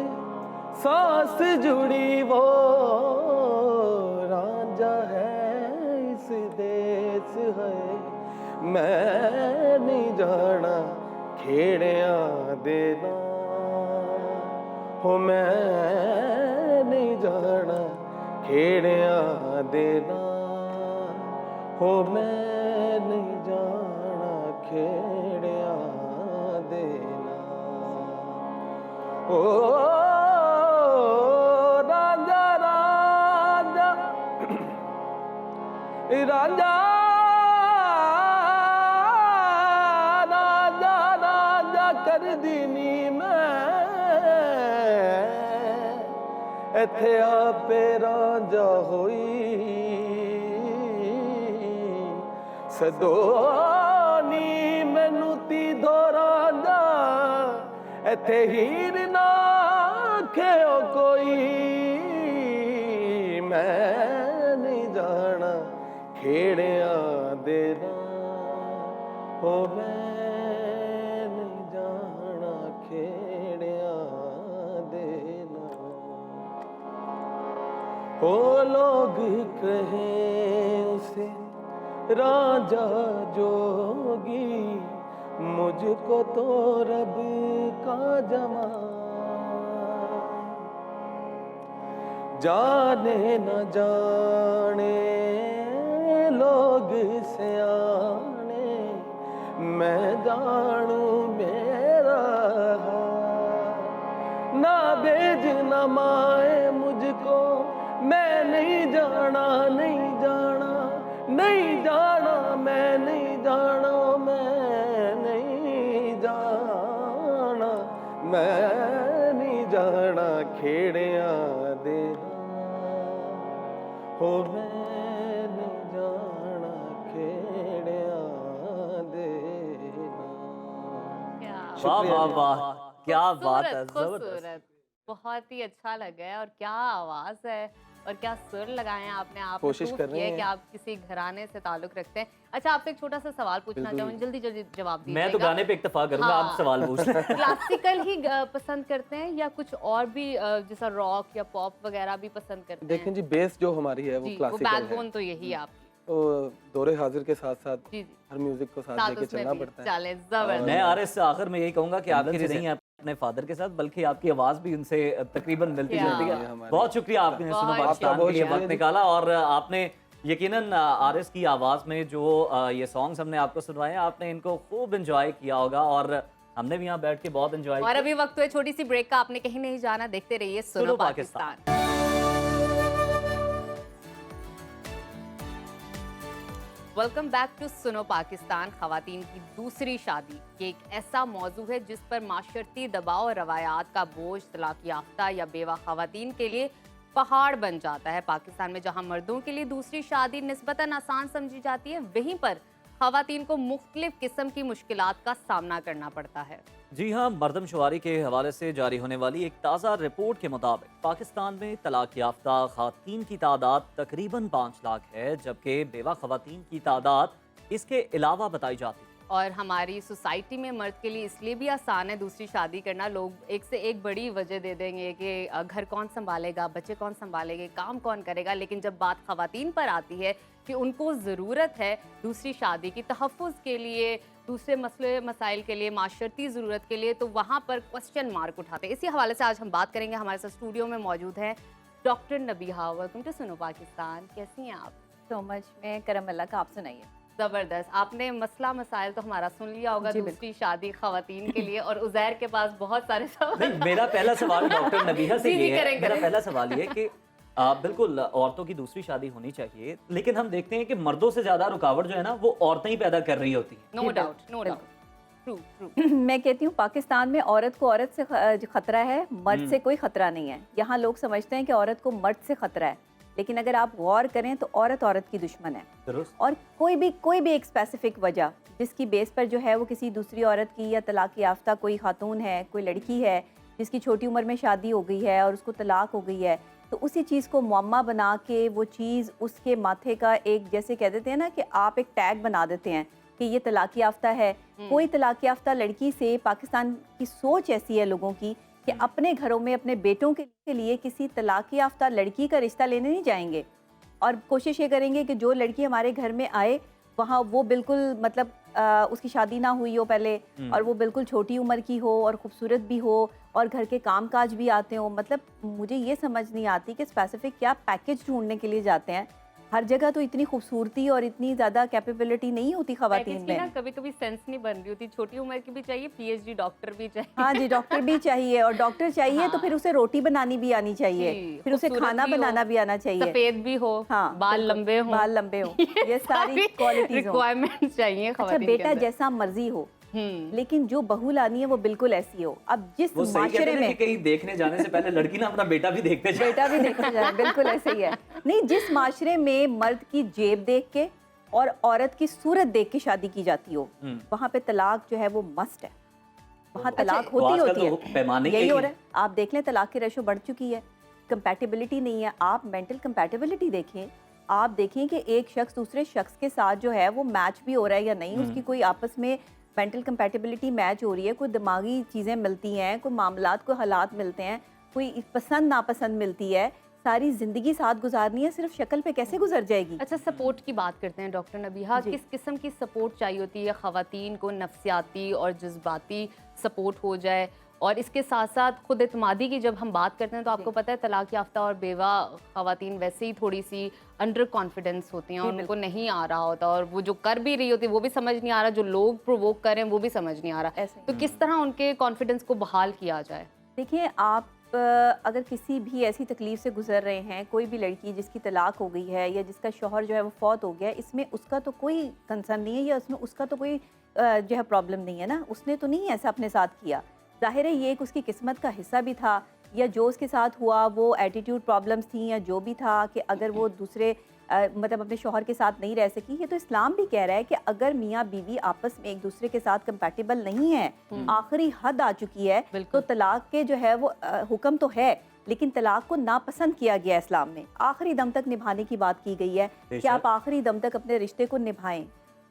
सांस जुड़ी वो रांझा है बस है मैं नहीं जाना खेड़िया देना हो मैं नहीं जाना खेड़िया देना हो मैं नहीं जाना खेड़िया देना ओ राजा राजा राजा राजा राजा कर दीनी मैं इथे आपे राजा होई सदोनी मैनू ती दो राजा इथे हीर ना खेओ कोई मैं नहीं जाना खेड़िया देना हो मैं नहीं जाना खेड़िया देना हो लोग कहें उसे राजा जोगी मुझको तो रब का जमा जाने न जाने लोग सियाने मैं जानू मेरा ना भेज न माए मुझको मैं नहीं जाना नहीं जाना नहीं जाना मैं नहीं जाना मैं नहीं जाना मैं नहीं जाना खेड़िया देना हो मैं नहीं जाना खेड़िया देना वाह वाह वाह, क्या बात है, खूबसूरत, जबरदस्त। खूबसूरत। बहुत ही अच्छा लगा है और क्या आवाज है और क्या सुर लगाए हैं आपने। आप कोशिश कर रहे है कि हैं। आप किसी घराने से ताल्लुक रखते हैं। अच्छा, आपसे एक छोटा सा सवाल पूछना बिल्कुल। चाहूंगी, जल्दी जल्दी जवाब दीजिएगा। मैं तो गाने पे इक्तफा करूंगा, आप हाँ। सवाल पूछ लें। क्लासिकल ही पसंद करते हैं या कुछ और भी जैसा रॉक या पॉप वगैरह भी पसंद करते हैं? देखें जी बेस जो हमारी है वो जी, वो क्लासिकल है बैकबोन तो यही है आपकी। तो दौरे हाजिर के साथ साथ जी जी, हर म्यूजिक को साथ साथ लेके उसमें चलना भी पड़ता है चले, जबरदस्त। मैं आरएस आखिर में यही कहूंगा कि आपकी लंदन से नहीं है अपने फादर के साथ, बल्कि आपकी आवाज भी उनसे तकरीबन मिलती क्या जुलती बात है। है हमारी। बहुत शुक्रिया आपने बहुत सुनो शुक्रिया। पाकिस्तान आपका के लिए बहुत वक्त शुक्रिया। निकाला, और आपने यकीनन आरएस की आवाज में जो ये सॉन्ग्स हमने आपको सुनवाए, आपने इनको खूब एंजॉय किया होगा और हमने भी यहाँ बैठ के बहुत एंजॉय और किया। अभी वक्त हुए छोटी सी ब्रेक का, आपने कहीं नहीं जाना, देखते रहिए सुनो सुनो पाकिस्तान। वेलकम बैक टू सुनो पाकिस्तान। खवातीन की दूसरी शादी, ये एक ऐसा मौजू है जिस पर माशरती दबाव और रवायात का बोझ तलाक याफ्ता या बेवा खवातीन के लिए पहाड़ बन जाता है। पाकिस्तान में जहां मर्दों के लिए दूसरी शादी निस्बतन आसान समझी जाती है, वहीं पर खवातीन को मुख्तलिफ किस्म की मुश्किलात का सामना करना पड़ता है। जी हाँ, मरदमशुमारी के हवाले से जारी होने वाली एक ताज़ा रिपोर्ट के मुताबिक पाकिस्तान में तलाक याफ्ता ख़वातीन की तादाद तकरीबन 5 लाख है, जबकि बेवा ख़वातीन की तादाद इसके अलावा बताई जाती है। और हमारी सोसाइटी में मर्द के लिए इसलिए भी आसान है दूसरी शादी करना। लोग एक से एक बड़ी वजह दे देंगे कि घर कौन संभालेगा, बच्चे कौन संभालेंगे, काम कौन करेगा। लेकिन जब बात खवातीन पर आती है कि उनको ज़रूरत है दूसरी शादी की तहफ़्फ़ुज़ के लिए, दूसरे मसले मसाइल के लिए, माशरती ज़रूरत के लिए, तो वहाँ पर क्वेश्चन मार्क उठाते हैं। इसी हवाले से आज हम बात करेंगे। हमारे साथ स्टूडियो में मौजूद हैं डॉक्टर नबीहा। वेलकम टू सुनो पाकिस्तान। कैसी हैं आप? So much. मैं करम अल्लाह का, आप सुनाइए। ज़बरदस्त। आपने मसला मसाइल तो हमारा सुन लिया होगा जी, दूसरी शादी खवातीन के लिए, और उज़ैर के पास बहुत सारे सवाल। नहीं, मेरा पहला सवाल डॉक्टर नबीहा से जी, जी, ये है, करें, मेरा करें। पहला सवाल ये कि बिल्कुल औरतों की दूसरी शादी होनी चाहिए, लेकिन हम देखते हैं कि मर्दों से ज्यादा रुकावट जो है ना वो औरतें ही पैदा कर रही होती हैं। No doubt, no doubt. True, true. मैं कहती हूँ पाकिस्तान में औरत को औरत से खतरा है, मर्द से कोई खतरा नहीं है। यहाँ लोग समझते हैं कि औरत को मर्द से खतरा है, लेकिन अगर आप गौर करें तो औरत औरत की दुश्मन है। दुरुस्त। और कोई भी एक स्पेसिफिक वजह जिसकी बेस पर जो है वो किसी दूसरी औरत की या तलाक याफ्ता कोई खातून है, कोई लड़की है जिसकी छोटी उम्र में शादी हो गई है और उसको तलाक हो गई है, तो उसी चीज़ को मुअम्मा बना के वो चीज़ उसके माथे का एक, जैसे कह देते हैं ना कि आप एक टैग बना देते हैं कि ये तलाक याफ्ता है। कोई तलाक याफ्ता लड़की से, पाकिस्तान की सोच ऐसी है लोगों की कि अपने घरों में अपने बेटों के लिए किसी तलाक याफ्ता लड़की का रिश्ता लेने नहीं जाएंगे, और कोशिश ये करेंगे कि जो लड़की हमारे घर में आए वहाँ वो बिल्कुल मतलब उसकी शादी ना हुई हो पहले और वो बिल्कुल छोटी उम्र की हो और खूबसूरत भी हो और घर के कामकाज भी आते हो। मतलब मुझे ये समझ नहीं आती कि स्पेसिफिक क्या पैकेज ढूंढने के लिए जाते हैं। हर जगह तो इतनी खूबसूरती और इतनी ज़्यादा कैपेबिलिटी नहीं होती ख़वातीन में। कभी कभी सेंस नहीं बन रही होती, छोटी उम्र की भी चाहिए, पीएचडी डॉक्टर भी चाहिए। हाँ जी, डॉक्टर भी चाहिए और डॉक्टर चाहिए हाँ। तो फिर उसे रोटी बनानी भी आनी चाहिए, फिर उसे खूबसूरत खाना भी हो, बनाना भी आना चाहिए, सफेद भी हो, हाँ, बाल बिल्कुल, लंबे हो, बाल लंबे हो, ये सारी क्वालिटीज हो। रिक्वायरमेंट्स चाहिए अच्छा खवातीन के बेटा अंदर। जैसा मर्जी हो, लेकिन जो बहू लानी है वो बिल्कुल ऐसी हो। अब जिस वो सही कहते माशरे हैं ना में कि कहीं देखने जाने से पहले लड़की ना अपना बेटा भी देखते जाए। बेटा भी देखा जाए, बिल्कुल ऐसे ही है। नहीं, जिस माशरे में मर्द की जेब देख के और औरत की सूरत देख के शादी की जाती हो, वहाँ पे तलाक जो है वो मस्ट है। वहाँ तलाक तो होती आजकल होती तो है, पैमाने यही यही हो है। रहा है। आप देख लें तलाक की रेशो बढ़ चुकी है, कंपैटिबिलिटी नहीं है। आप मेंटल कंपैटिबिलिटी देखें, आप देखें कि एक शख्स दूसरे शख्स के साथ जो है वो मैच भी हो रहा है या नहीं, उसकी कोई आपस में मेंटल कंपैटिबिलिटी मैच हो रही है, कोई दिमागी चीज़ें मिलती हैं, कोई मामलात, कोई हालात मिलते हैं, कोई पसंद नापसंद मिलती है। सारी ज़िंदगी साथ गुजारनी है, सिर्फ शक्ल पे कैसे गुजर जाएगी। अच्छा, सपोर्ट की बात करते हैं डॉक्टर नबीहा, जी। किस किस्म की सपोर्ट चाहिए होती है खवातीन को? नफ्सियाती और जज्बाती सपोर्ट हो जाए, और इसके साथ साथ खुद एतमादी की जब हम बात करते हैं तो आपको पता है तलाक याफ्ता और बेवा खवातीन वैसे ही थोड़ी सी अंडर कॉन्फिडेंस होती हैं और उनको नहीं आ रहा होता, और वो जो कर भी रही होती है वो भी समझ नहीं आ रहा, जो लोग प्रोवोक कर रहे हैं वो भी समझ नहीं आ रहा। ऐसे ही। तो किस तरह उनके कॉन्फिडेंस को बहाल किया जाए? देखिए, आप अगर किसी भी ऐसी तकलीफ से गुजर रहे हैं, कोई भी लड़की जिसकी तलाक हो गई है या जिसका शौहर जो है वो फौत हो गया है, इसमें उसका तो कोई कंसर्न नहीं है या उसमें उसका तो कोई जो है प्रॉब्लम नहीं है ना, उसने तो नहीं ऐसा अपने साथ किया। जाहिर है ये एक उसकी किस्मत का हिस्सा भी था, या जो उसके साथ हुआ वो एटीट्यूड प्रॉब्लम्स थी, या जो भी था कि अगर वो दूसरे मतलब अपने शौहर के साथ नहीं रह सकी। ये तो इस्लाम भी कह रहा है कि अगर मियाँ बीवी आपस में एक दूसरे के साथ कंपैटिबल नहीं है, आखिरी हद आ चुकी है, तो तलाक के जो है वो हुक्म तो है, लेकिन तलाक को नापसंद किया गया है इस्लाम में। आखिरी दम तक निभाने की बात की गई है कि आप आखिरी दम तक अपने रिश्ते को निभाएं।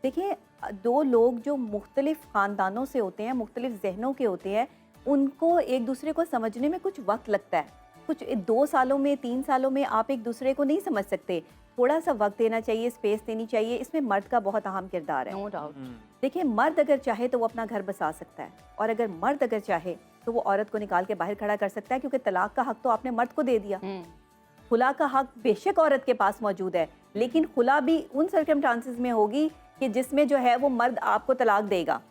देखिए, दो लोग जो मुख्तलिफ ख़ानदानों से होते हैं, मुख्तलिफ जहनों के होते हैं, उनको एक दूसरे को समझने में कुछ वक्त लगता है। कुछ 2 सालों में, 3 सालों में आप एक दूसरे को नहीं समझ सकते। थोड़ा सा वक्त देना चाहिए, स्पेस देनी चाहिए। इसमें मर्द का बहुत अहम किरदार है। No doubt. देखिए, मर्द अगर चाहे तो वो अपना घर बसा सकता है, और अगर मर्द अगर चाहे तो वो औरत को निकाल के बाहर खड़ा कर सकता है, क्योंकि तलाक का हक तो आपने मर्द को दे दिया। खुला का हक बेशक औरत के पास मौजूद है, लेकिन खुला भी उन सर्कमस्टांसेस में होगी कि जिसमें जो है वो मर्द आपको तलाक देगा।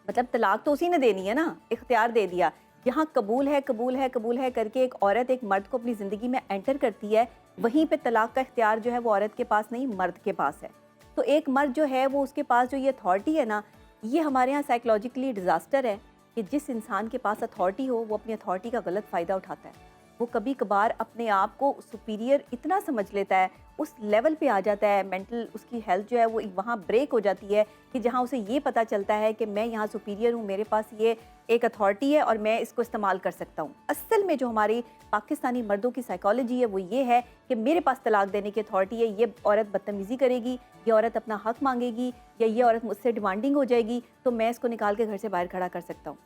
मतलब तलाक तो उसी ने देनी है ना, इख्तियार दे दिया। यहाँ कबूल है, कबूल है, कबूल है करके एक औरत एक मर्द को अपनी ज़िंदगी में एंटर करती है, वहीं पे तलाक का इख्तियार जो है वो औरत के पास नहीं, मर्द के पास है। तो एक मर्द जो है वो उसके पास जो ये अथॉरिटी है ना, ये हमारे यहाँ साइकोलॉजिकली डिज़ास्टर है कि जिस इंसान के पास अथॉरिटी हो वो अपनी अथॉरिटी का गलत फ़ायदा उठाता है। वो कभी कभार अपने आप को सुपीरियर इतना समझ लेता है, उस लेवल पे आ जाता है, मेंटल उसकी हेल्थ जो है वो वहाँ ब्रेक हो जाती है कि जहाँ उसे ये पता चलता है कि मैं यहाँ सुपीरियर हूँ, मेरे पास ये एक अथॉरिटी है और मैं इसको इस्तेमाल कर सकता हूँ। असल में जो हमारी पाकिस्तानी मर्दों की साइकोलॉजी है वो ये है कि मेरे पास तलाक देने की अथॉरिटी है, ये औरत बदतमीज़ी करेगी, ये औरत अपना हक मांगेगी, या ये औरत मुझसे डिमांडिंग हो जाएगी, तो मैं इसको निकाल के घर से बाहर खड़ा कर सकता हूँ।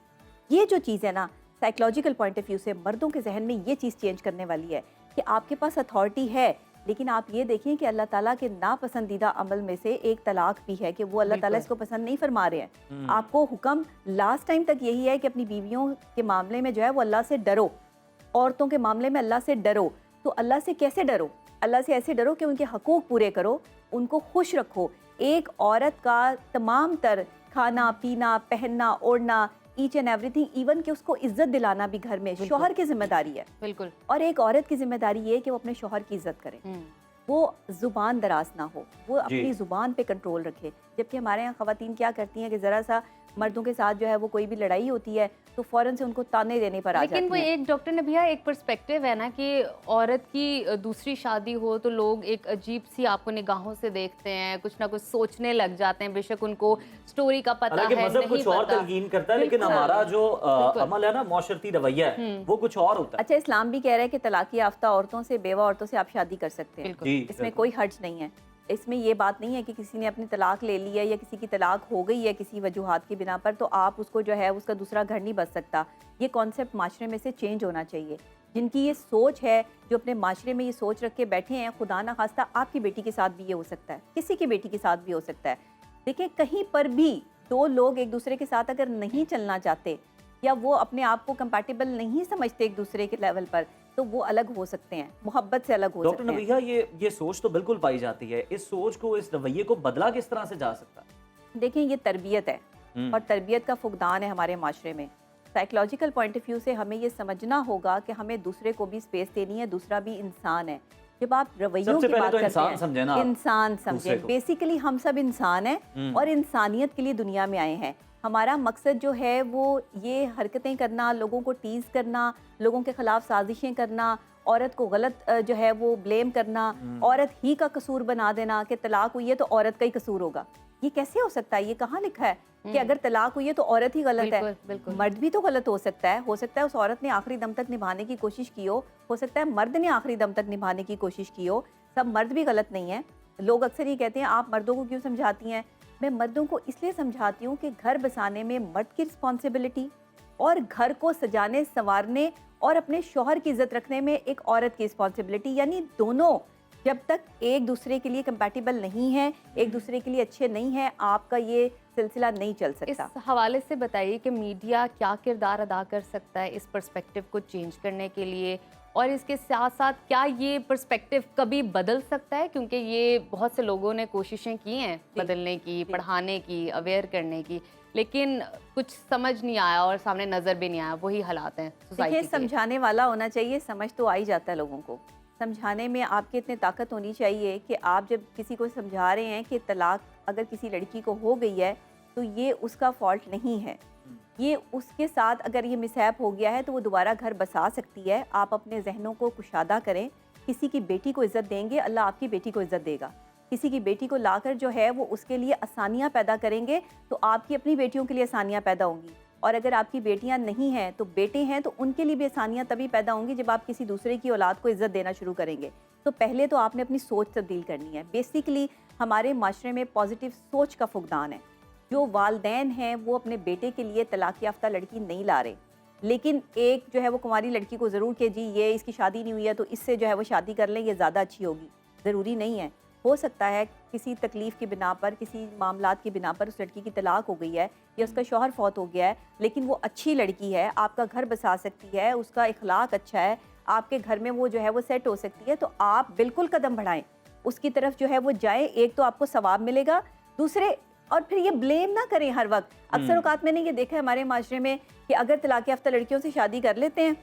ये जो चीज़ है ना, साइकोलॉजिकल पॉइंट ऑफ व्यू से मर्दों के जहन में ये चीज़ चेंज करने वाली है कि आपके पास अथॉरिटी है, लेकिन आप ये देखें कि अल्लाह ताला के नापसंदीदा अमल में से एक तलाक भी है कि वो अल्लाह ताला इसको पसंद नहीं फरमा रहे हैं। आपको हुक्म लास्ट टाइम तक यही है कि अपनी बीवियों के मामले में जो है वो अल्लाह से डरो, औरतों के मामले में अल्लाह से डरो। तो अल्लाह से कैसे डरो? अल्लाह से ऐसे डरो कि उनके हकूक़ पूरे करो, उनको खुश रखो। एक औरत का तमाम तर खाना पीना, पहनना, ओढ़ना, ईच एंड एवरीथिंग, इवन कि उसको इज्जत दिलाना भी घर में शौहर की जिम्मेदारी है। बिल्कुल। और एक औरत की जिम्मेदारी ये है कि वो अपने शौहर की इज्जत करे, वो जुबान दराज ना हो, वो अपनी जुबान पे कंट्रोल रखे। जबकि हमारे यहाँ खवातीन क्या करती हैं कि ज़रा सा मर्दों के साथ जो है वो कोई भी लड़ाई होती है तो फ़ौरन से उनको ताने देने पर आ जाती हैं। लेकिन वो एक डॉक्टर ने भैया एक पर्सपेक्टिव है ना कि औरत की दूसरी शादी हो तो लोग एक अजीब सी आपको निगाहों से देखते हैं, कुछ ना कुछ सोचने लग जाते हैं, बेशक उनको स्टोरी का पता है मज़हब नहीं कुछ और पता। तलकीन करता है, लेकिन हमारा जो अमल है ना, मौशरती रवैया है, वो कुछ और होता है। अच्छा, इस्लाम भी कह रहा है कि तलाक़ याफ्ता औरतों से, बेवा औरतों से आप शादी कर सकते हैं, जी, इसमें कोई हर्ज नहीं है। इसमें ये बात नहीं है कि किसी ने अपनी तलाक ले ली है या किसी की तलाक हो गई है किसी वजूहात की बिना पर, तो आप उसको जो है उसका दूसरा घर नहीं बस सकता। ये कॉन्सेप्ट माशरे में से चेंज होना चाहिए। जिनकी ये सोच है, जो अपने माशरे में ये सोच रख के बैठे हैं, खुदा ना खास्ता आपकी बेटी के साथ भी ये हो सकता है, किसी की बेटी के साथ भी हो सकता है। देखिए, कहीं पर भी दो लोग एक दूसरे के साथ अगर नहीं चलना चाहते या वो अपने आप को कंपैटिबल नहीं समझते एक दूसरे के लेवल पर, तो वो अलग हो सकते हैं, मोहब्बत से अलग हो डॉक्टर सकते हैं। नबीहा, ये सोच तो बिल्कुल पाई जाती है। इस सोच को, इस रवैये को बदला किस तरह से जा सकता है? देखिए, ये तरबियत है और तरबियत का फुकदान है हमारे माशरे में। साइकोलॉजिकल पॉइंट ऑफ व्यू से हमें ये समझना होगा कि हमें दूसरे को भी स्पेस देनी है, दूसरा भी इंसान है। जब आप रवैयों सबसे की पहले बात तो करते इंसान हैं, समझे ना आप, इंसान दूसरे समझे। को। बेसिकली हम सब इंसान हैं और इंसानियत के लिए दुनिया में आए हैं। हमारा मकसद जो है वो ये हरकतें करना, लोगों को टीज़ करना, लोगों के खिलाफ साजिशें करना, औरत को गलत जो है वो ब्लेम करना, औरत ही का कसूर बना देना कि तलाक हुई है तो औरत का ही कसूर होगा। ये कैसे हो सकता है? ये कहाँ लिखा है कि अगर तलाक हुई है तो औरत ही गलत है? बिल्कुल। मर्द भी तो गलत हो सकता है। हो सकता है उस औरत ने आखिरी दम तक निभाने की कोशिश की हो सकता है मर्द ने आखिरी दम तक निभाने की कोशिश की हो। सब मर्द भी गलत नहीं है। लोग अक्सर ये कहते हैं, आप मर्दों को क्यों समझाती हैं? मैं मर्दों को इसलिए समझाती हूँ कि घर बसाने में मर्द की रिस्पॉन्सिबिलिटी और घर को सजाने संवारने और अपने शौहर की इज्जत रखने में एक औरत की रिस्पॉन्सिबिलिटी, यानी दोनों जब तक एक दूसरे के लिए कंपैटिबल नहीं है, एक दूसरे के लिए अच्छे नहीं है, आपका ये सिलसिला नहीं चल इस सकता। हवाले से बताइए कि मीडिया क्या किरदार अदा कर सकता है इस पर्सपेक्टिव को चेंज करने के लिए, और इसके साथ साथ क्या ये पर्सपेक्टिव कभी बदल सकता है? क्योंकि ये बहुत से लोगों ने कोशिशें की हैं बदलने की, पढ़ाने की, अवेयर करने की, लेकिन कुछ समझ नहीं आया और सामने नज़र भी नहीं आया। वही हालात हैं सोसाइटी देखिए, के। समझाने वाला होना चाहिए। समझ तो आ ही जाता है लोगों को। समझाने में आपकी इतनी ताकत होनी चाहिए कि आप जब किसी को समझा रहे हैं कि तलाक अगर किसी लड़की को हो गई है तो ये उसका फॉल्ट नहीं है, ये उसके साथ अगर ये मिसहैप हो गया है तो वो दोबारा घर बसा सकती है। आप अपने जहनों को कुशादा करें। किसी की बेटी को इज़्ज़त देंगे, अल्लाह आपकी बेटी को इज़्ज़त देगा। किसी की बेटी को लाकर जो है वो उसके लिए आसानियाँ पैदा करेंगे तो आपकी अपनी बेटियों के लिए आसानियाँ पैदा होंगी। और अगर आपकी बेटियां नहीं हैं तो बेटे हैं, तो उनके लिए भी आसानियाँ तभी पैदा होंगी जब आप किसी दूसरे की औलाद को इज़्ज़त देना शुरू करेंगे। तो पहले तो आपने अपनी सोच तब्दील करनी है। बेसिकली हमारे माशरे में पॉजिटिव सोच का फुकदान है। जो वालदैन हैं वो अपने बेटे के लिए तलाक याफ्ता लड़की नहीं ला रहे, लेकिन एक जो है वो कुंवारी लड़की को ज़रूर कि जी ये इसकी शादी नहीं हुई है तो इससे जो है वो शादी कर लें, ये ज़्यादा अच्छी होगी। ज़रूरी नहीं है। हो सकता है किसी तकलीफ़ की बिना पर, किसी मामलात की बिना पर उस लड़की की तलाक हो गई है या उसका शौहर फौत हो गया है, लेकिन वो अच्छी लड़की है, आपका घर बसा सकती है, उसका इखलाक अच्छा है, आपके घर में वो जो है वो सेट हो सकती है, तो आप बिल्कुल कदम बढ़ाएं, उसकी तरफ जो है वो जाएं। एक तो आपको सवाब मिलेगा, दूसरे और फिर ये ब्लेम ना करें हर वक्त। अक्सर औकात मैंने ये देखा है हमारे माशरे में कि अगर तलाक याफ्ता लड़कियों से शादी कर लेते हैं,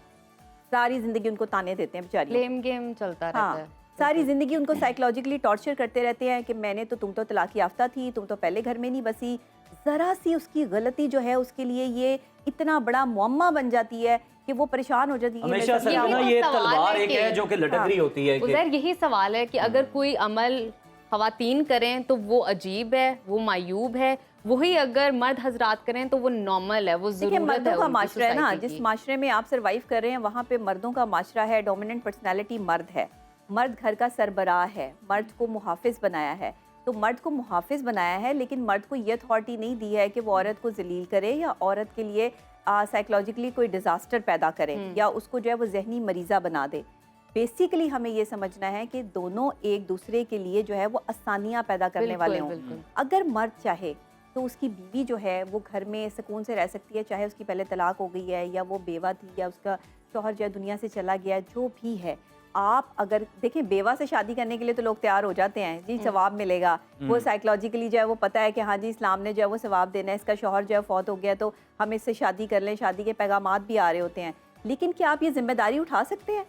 सारी ज़िंदगी उनको ताने देते हैं बेचारी। ब्लेम गेम चलता रहता है। सारी ज़िंदगी उनको साइकोलॉजिकली टॉर्चर करते रहते हैं कि मैंने तो, तुम तो तलाक याफ्ता थी, तुम तो पहले घर में नहीं बसी। ज़रा सी उसकी गलती जो है उसके लिए ये इतना बड़ा मुअम्मा बन जाती है कि वो परेशान हो जाती है। हमेशा से ना ये तलवार एक है जो कि लटक रही होती है। उज़ैर, यही सवाल है कि अगर कोई अमल ख़वातीन करें तो वो अजीब है, वो मायूब है, वही अगर मर्द हजरात करें तो वो नॉर्मल है, वो ज़रूरत है। मर्दों का माशरा है ना, सोसाइटी जिस की। माशरे में आप सरवाइव कर रहे हैं वहाँ पे मर्दों का माशरा है। डोमिनेंट पर्सनैलिटी मर्द है, मर्द घर का सरबराह है, मर्द को मुहाफिज बनाया है। तो मर्द को मुहाफिज बनाया है, लेकिन मर्द को ये अथॉरिटी नहीं दी है कि वो औरत को जलील करे या औरत के लिए साइकोलॉजिकली कोई डिजास्टर पैदा करे या उसको जो है वो जहनी मरीज़ा बना दे। बेसिकली हमें ये समझना है कि दोनों एक दूसरे के लिए जो है वो आसानियाँ पैदा करने वाले हों। अगर मर्द चाहे तो उसकी बीवी जो है वो घर में सुकून से रह सकती है, चाहे उसकी पहले तलाक हो गई है या वो बेवा थी या उसका शौहर जो है दुनिया से चला गया है, जो भी है। आप अगर देखें, बेवा से शादी करने के लिए तो लोग तैयार हो जाते हैं, जी सवाब मिलेगा। वो साइकोलॉजिकली जो है वो पता है कि हाँ जी इस्लाम ने जो है वो सवाब देना है, इसका शौहर जो है फौत हो गया तो हम इससे शादी कर लें, शादी के पैगामात भी आ रहे होते हैं। लेकिन क्या आप ये जिम्मेदारी उठा सकते हैं?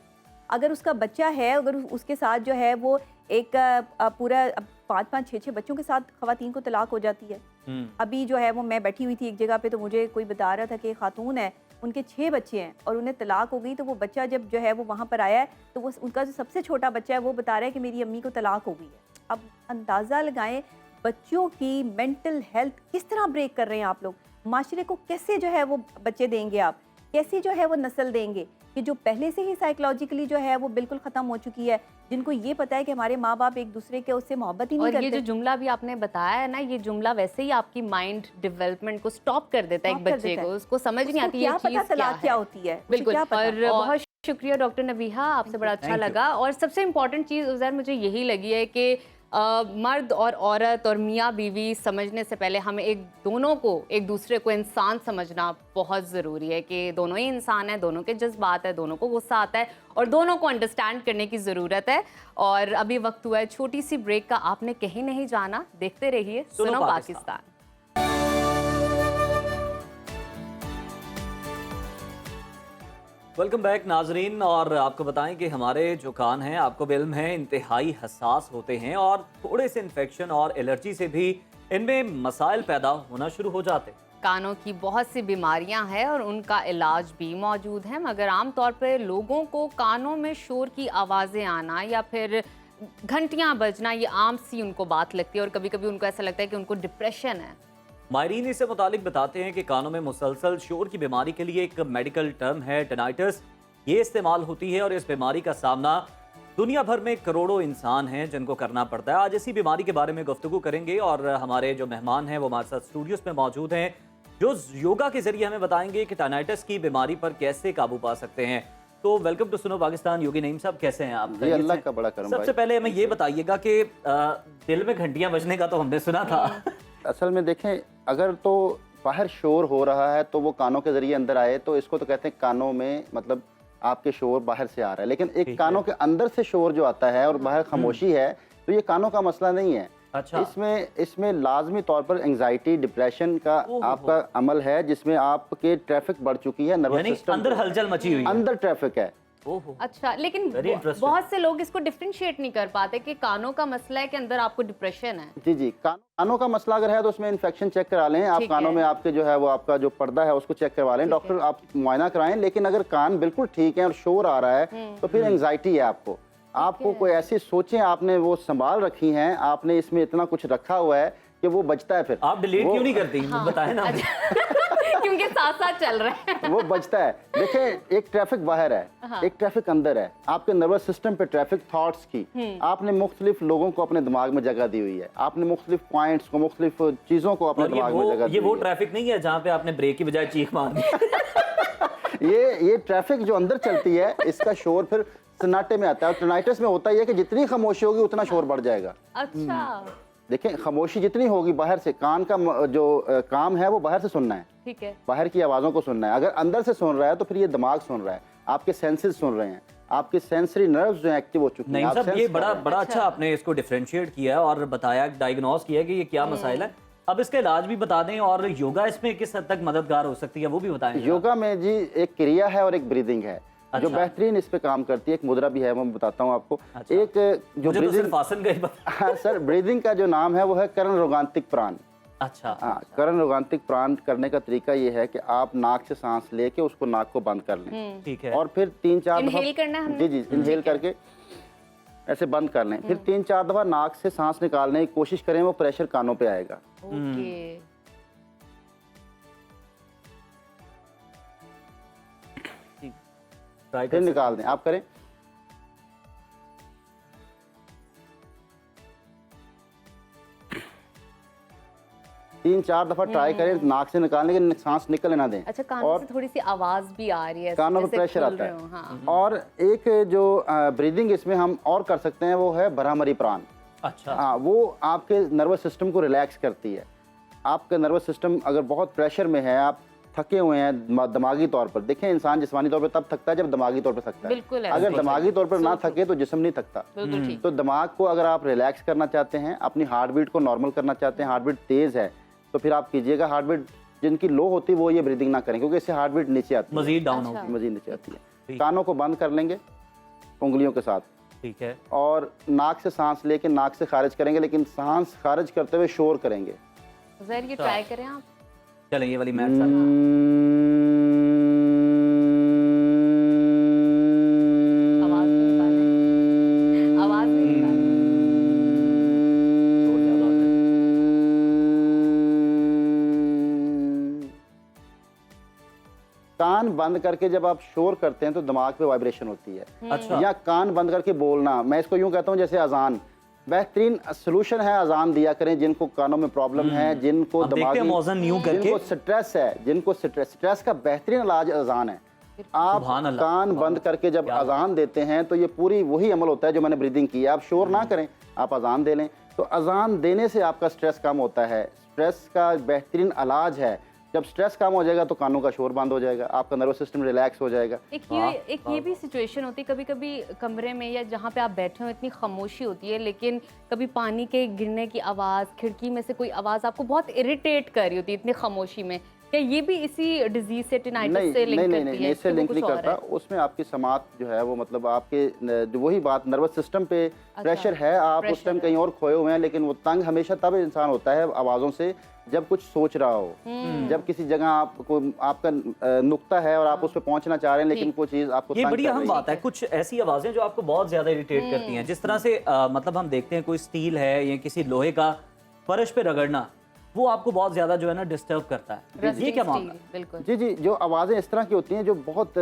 अगर उसका बच्चा है, अगर उसके साथ जो है वो एक पूरा 5-5, 6-6 बच्चों के साथ ख़वातीन को तलाक हो जाती है। अभी जो है वो मैं बैठी हुई थी एक जगह पे तो मुझे कोई बता रहा था कि खातून है, उनके 6 बच्चे हैं और उन्हें तलाक हो गई। तो वो बच्चा जब जो है वो वहाँ पर आया है तो वो उनका जो सबसे छोटा बच्चा है वो बता रहा है कि मेरी अम्मी को तलाक हो गई है। अब अंदाज़ा लगाएं बच्चों की मेंटल हेल्थ किस तरह ब्रेक कर रहे हैं आप लोग। माशरे को कैसे जो है वो बच्चे देंगे आप कैसी जो है वो नस्ल देंगे कि जो पहले से ही साइकोलॉजिकली जो है वो बिल्कुल ख़त्म हो चुकी है, जिनको ये पता है कि हमारे माँ बाप एक दूसरे के उससे मोहब्बत ही नहीं और ये करते। जो जुमला भी आपने बताया है ना, ये जुमला वैसे ही आपकी माइंड डेवलपमेंट को स्टॉप कर देता है एक Stop कर बच्चे देता को, है। उसको समझ नहीं उसको आती ये क्या चीज़ पता क्या तलाक क्या है। होती है, उसे बिल्कुल। क्या पता? और बहुत शुक्रिया डॉक्टर नबीहा, आपसे बड़ा अच्छा Thank you. लगा। और सबसे इम्पोर्टेंट चीज़ उज़ैर मुझे यही लगी है कि मर्द और औरत और मियाँ बीवी समझने से पहले हमें दोनों को एक दूसरे को इंसान समझना बहुत ज़रूरी है कि दोनों ही इंसान हैं, दोनों के जज्बात है, दोनों को गुस्सा आता है और दोनों को अंडरस्टैंड करने की ज़रूरत है। और अभी वक्त हुआ है छोटी सी ब्रेक का, आपने कहीं नहीं जाना, देखते रहिए सुनो पाकिस्तान। वेलकम बैक नाजरीन। और आपको बताएं कि हमारे जो कान हैं, आपको भी इल्म है, इंतहाई हसास होते हैं और थोड़े से इन्फेक्शन और एलर्जी से भी इनमें मसाइल पैदा होना शुरू हो जाते हैं। कानों की बहुत सी बीमारियां हैं और उनका इलाज भी मौजूद है, मगर आमतौर पर लोगों को कानों में शोर की आवाज़ें आना या फिर घंटियां बजना ये आम सी उनको बात लगती है और कभी कभी उनको ऐसा लगता है कि उनको डिप्रेशन है। मायरीन इससे मुतालिक बताते हैं कि कानों में मुसलसल शोर की बीमारी के लिए एक मेडिकल टर्म है टिनाइटिस। ये इस्तेमाल होती है और इस बीमारी का सामना दुनिया भर में करोड़ों इंसान हैं जिनको करना पड़ता है। आज इसी बीमारी के बारे में गुफ्तगू करेंगे और हमारे जो मेहमान हैं वो हमारे साथ स्टूडियोज में मौजूद हैं, जो योगा के जरिए हमें बताएंगे कि टिनाइटिस की बीमारी पर कैसे काबू पा सकते हैं। तो वेलकम टू सुनो पाकिस्तान। योगी नईम साहब, कैसे हैं आप? जी, अल्लाह का बड़ा करम। सबसे पहले हमें ये बताइएगा कि दिल में घंटियां बजने का तो हमने सुना था। असल में देखें, अगर तो बाहर शोर हो रहा है तो वो कानों के जरिए अंदर आए तो इसको तो कहते हैं कानों में, मतलब आपके शोर बाहर से आ रहा है। लेकिन एक कानों के अंदर से शोर जो आता है और बाहर खामोशी है, तो ये कानों का मसला नहीं है। अच्छा। इसमें लाजमी तौर पर एंजाइटी, डिप्रेशन का आपका अमल है, जिसमें आपके ट्रैफिक बढ़ चुकी है, नर्वस सिस्टम अंदर हलचल मची हुई है, अंदर ट्रैफिक है। अच्छा, लेकिन बहुत से लोग इसको डिफरेंशिएट नहीं कर पाते कि कानों का मसला है कि अंदर आपको डिप्रेशन है। जी जी, कानों का मसला अगर है तो उसमें इन्फेक्शन चेक करा लें आप। कानों में आपके जो है वो आपका जो पर्दा है उसको चेक करवा लें, डॉक्टर आप मुआयना कराएं। लेकिन अगर कान बिल्कुल ठीक है और शोर आ रहा है तो फिर एंजाइटी है आपको कोई ऐसी सोचें आपने वो संभाल रखी हैं, आपने इसमें इतना कुछ रखा हुआ है कि वो बचता है। फिर आप डिलीट क्यों नहीं करती? बताएं ना। क्योंकि साथ साथ चल रहे हैं। वो बचता है। देखें, एक ट्रैफिक बाहर है, एक ट्रैफिक अंदर है। आपके नर्वस सिस्टम पे ट्रैफिक थॉट्स की आपने मुख्तलिफ लोगों को अपने दिमाग में जगह दी हुई है, आपने मुख्तलिफ पॉइंट्स को, मुख्तलिफ चीजों को अपने दिमाग में जगह दी। ये वो ट्रैफिक नहीं है जहाँ पे आपने ब्रेक की बजाय चीख मार दी। ये ट्रैफिक जो अंदर चलती है, इसका शोर फिर सन्नाटे में आता है। और टिनाइटिस में होता ही है कि जितनी खामोशी होगी उतना शोर बढ़ जाएगा। अच्छा, देखें, खामोशी जितनी होगी बाहर से, कान का जो काम है वो बाहर से सुनना है, ठीक है, बाहर की आवाज़ों को सुनना है। अगर अंदर से सुन रहा है तो फिर ये दिमाग सुन रहा है, आपके सेंसेस सुन रहे हैं, आपके सेंसरी नर्व्स जो हैं एक्टिव हो चुके हैं। नहीं साहब, ये बड़ा अच्छा आपने इसको डिफरेंशिएट किया और बताया, डायग्नोस किया कि ये क्या मसाइल है। अब इसका इलाज भी बता दें और योगा इसमें किस हद तक मददगार हो सकती है वो भी बताएं। योगा में जी एक क्रिया है और एक ब्रीदिंग है जो बेहतरीन इस पे काम करती है। एक मुद्रा भी है, वो मैं बताता हूँ आपको। अच्छा। एक जो मुझे तो सिर्फ आसन का ही पता। हाँ सर, ब्रीदिंग का जो नाम है वो है कर्ण रोगांतिक प्राण। अच्छा। हाँ, कर्ण रोगांतिक प्राण करने का तरीका ये है कि आप नाक से सांस लेके उसको नाक को बंद कर लें, ठीक है, और फिर 3-4 इनहेल करना है हमने? जी इनहेल करके ऐसे बंद कर लें, फिर 3-4 दफा नाक से सांस निकालने की कोशिश करें, वो प्रेशर कानों पे आएगा। ओके, फिर निकाल दें, आप करें। तीन चार दफा ट्राई करें नाक से निकालने के, सांस निकलने ना दें। अच्छा, कानों से थोड़ी सी आवाज भी आ रही है, कानों पे जैसे प्रेशर खुल आता रहे है। हो, हाँ। और एक जो ब्रीदिंग इसमें हम और कर सकते हैं वो है भ्रामरी प्राण। अच्छा। हाँ, वो आपके नर्वस सिस्टम को रिलैक्स करती है। आपका नर्वस सिस्टम अगर बहुत प्रेशर में है, आप थके हुए हैं दिमागी तौर पर, देखें इंसान जिस्मानी तौर पर तब थकता है जब दिमागी तौर पर थकता है। बिल्कुल, अगर दिमागी तौर पर ना थके तो जिस्म नहीं थकता। बिल्कुल ठीक। तो दिमाग को अगर आप रिलैक्स करना चाहते हैं, अपनी हार्ट बीट को नॉर्मल करना चाहते हैं, हार्ट बीट तेज है तो फिर आप कीजिएगा। हार्ट बीट जिनकी लो होती है वो ये ब्रीदिंग ना करें, क्योंकि इससे हार्ट बीट नीचे आती है, मजीद डाउन अच्छा। होगी। मजीद नीचे आती है। कानों को बंद कर लेंगे उंगलियों के साथ, ठीक है, और नाक से सांस लेके नाक से खारिज करेंगे, लेकिन सांस खारिज करते हुए शोर करेंगे। ज़रा ये ट्राई करें आप। चलें ये वाली मैट साथ। आवाज नहीं निकालें, आवाज नहीं निकालें। शोर ज़्यादा होता है। कान बंद करके जब आप शोर करते हैं तो दिमाग पे वाइब्रेशन होती है। अच्छा। या कान बंद करके बोलना, मैं इसको यूं कहता हूं जैसे अजान, बेहतरीन सोल्यूशन है। अजान दिया करें जिनको कानों में प्रॉब्लम है, जिनको अब देखते हैं मौजन यूं करके। जिनको स्ट्रेस है, जिनको स्ट्रेस का बेहतरीन इलाज अजान है। आप सुभान अल्लाह। कान बंद करके जब अजान देते हैं तो ये पूरी वही अमल होता है जो मैंने ब्रीदिंग की है। आप शोर ना करें, आप अजान दे लें, तो अजान देने से आपका स्ट्रेस कम होता है। स्ट्रेस का बेहतरीन इलाज है। जब स्ट्रेस कम हो जाएगा तो कानों का शोर बंद हो जाएगा, आपका नर्वस सिस्टम रिलैक्स हो जाएगा। एक ये भी सिचुएशन होती है, कभी कभी कमरे में या जहाँ पे आप बैठे हो इतनी खामोशी होती है, लेकिन कभी पानी के गिरने की आवाज़, खिड़की में से कोई आवाज़ आपको बहुत इरिटेट कर रही होती है इतनी खामोशी में। क्या ये भी इसी डिजीज से, टिनाइटिस से लिंक करती है? नहीं, इससे लिंक नहीं करता। उसमें आपकी समात जो है वो मतलब आपके जो वही बात नर्वस सिस्टम पे प्रेशर है, आप उस टाइम कहीं और खोए हुए हैं। लेकिन वो तंग हमेशा तब इंसान होता है आवाज़ों से जब कुछ सोच रहा हो, जब किसी जगह आपको आपका नुक्ता है और आप उस पर पहुंचना चाह रहे हैं लेकिन वो चीज़ आपको ये बड़ी अहम बात है। कुछ ऐसी आवाजें जो आपको बहुत ज्यादा इरिटेट करती हैं, जिस तरह से मतलब हम देखते हैं कोई स्टील है या किसी लोहे का फर्श पे रगड़ना, वो आपको बहुत ज्यादा जो है ना डिस्टर्ब करता है। ये क्या मामला है? बिल्कुल जी जी, जो आवाज़ें इस तरह की होती हैं जो बहुत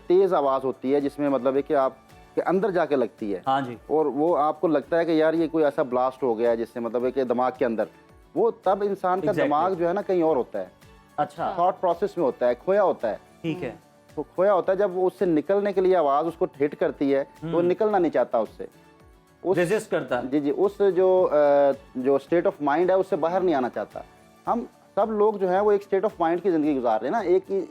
तेज़ आवाज़ होती है, जिसमें मतलब है कि आप के अंदर जाके लगती है। हाँ जी। और वो आपको लगता है कि यार ये कोई ऐसा ब्लास्ट हो गया है जिससे मतलब है कि दिमाग के अंदर, वो तब इंसान का दिमाग जो है ना कहीं और होता है, अच्छा, थॉट प्रोसेस में होता है, खोया होता है। ठीक है। तो खोया होता है, जब वो उससे निकलने के लिए आवाज़ उसको हिट करती है तो वो निकलना नहीं चाहता उससे, रेजिस्ट करता है। जी जी, उस जो स्टेट ऑफ माइंड है उससे बाहर नहीं आना चाहता। हम सब लोग जो है वो एक स्टेट ऑफ माइंड की ज़िंदगी गुजार रहे हैं ना,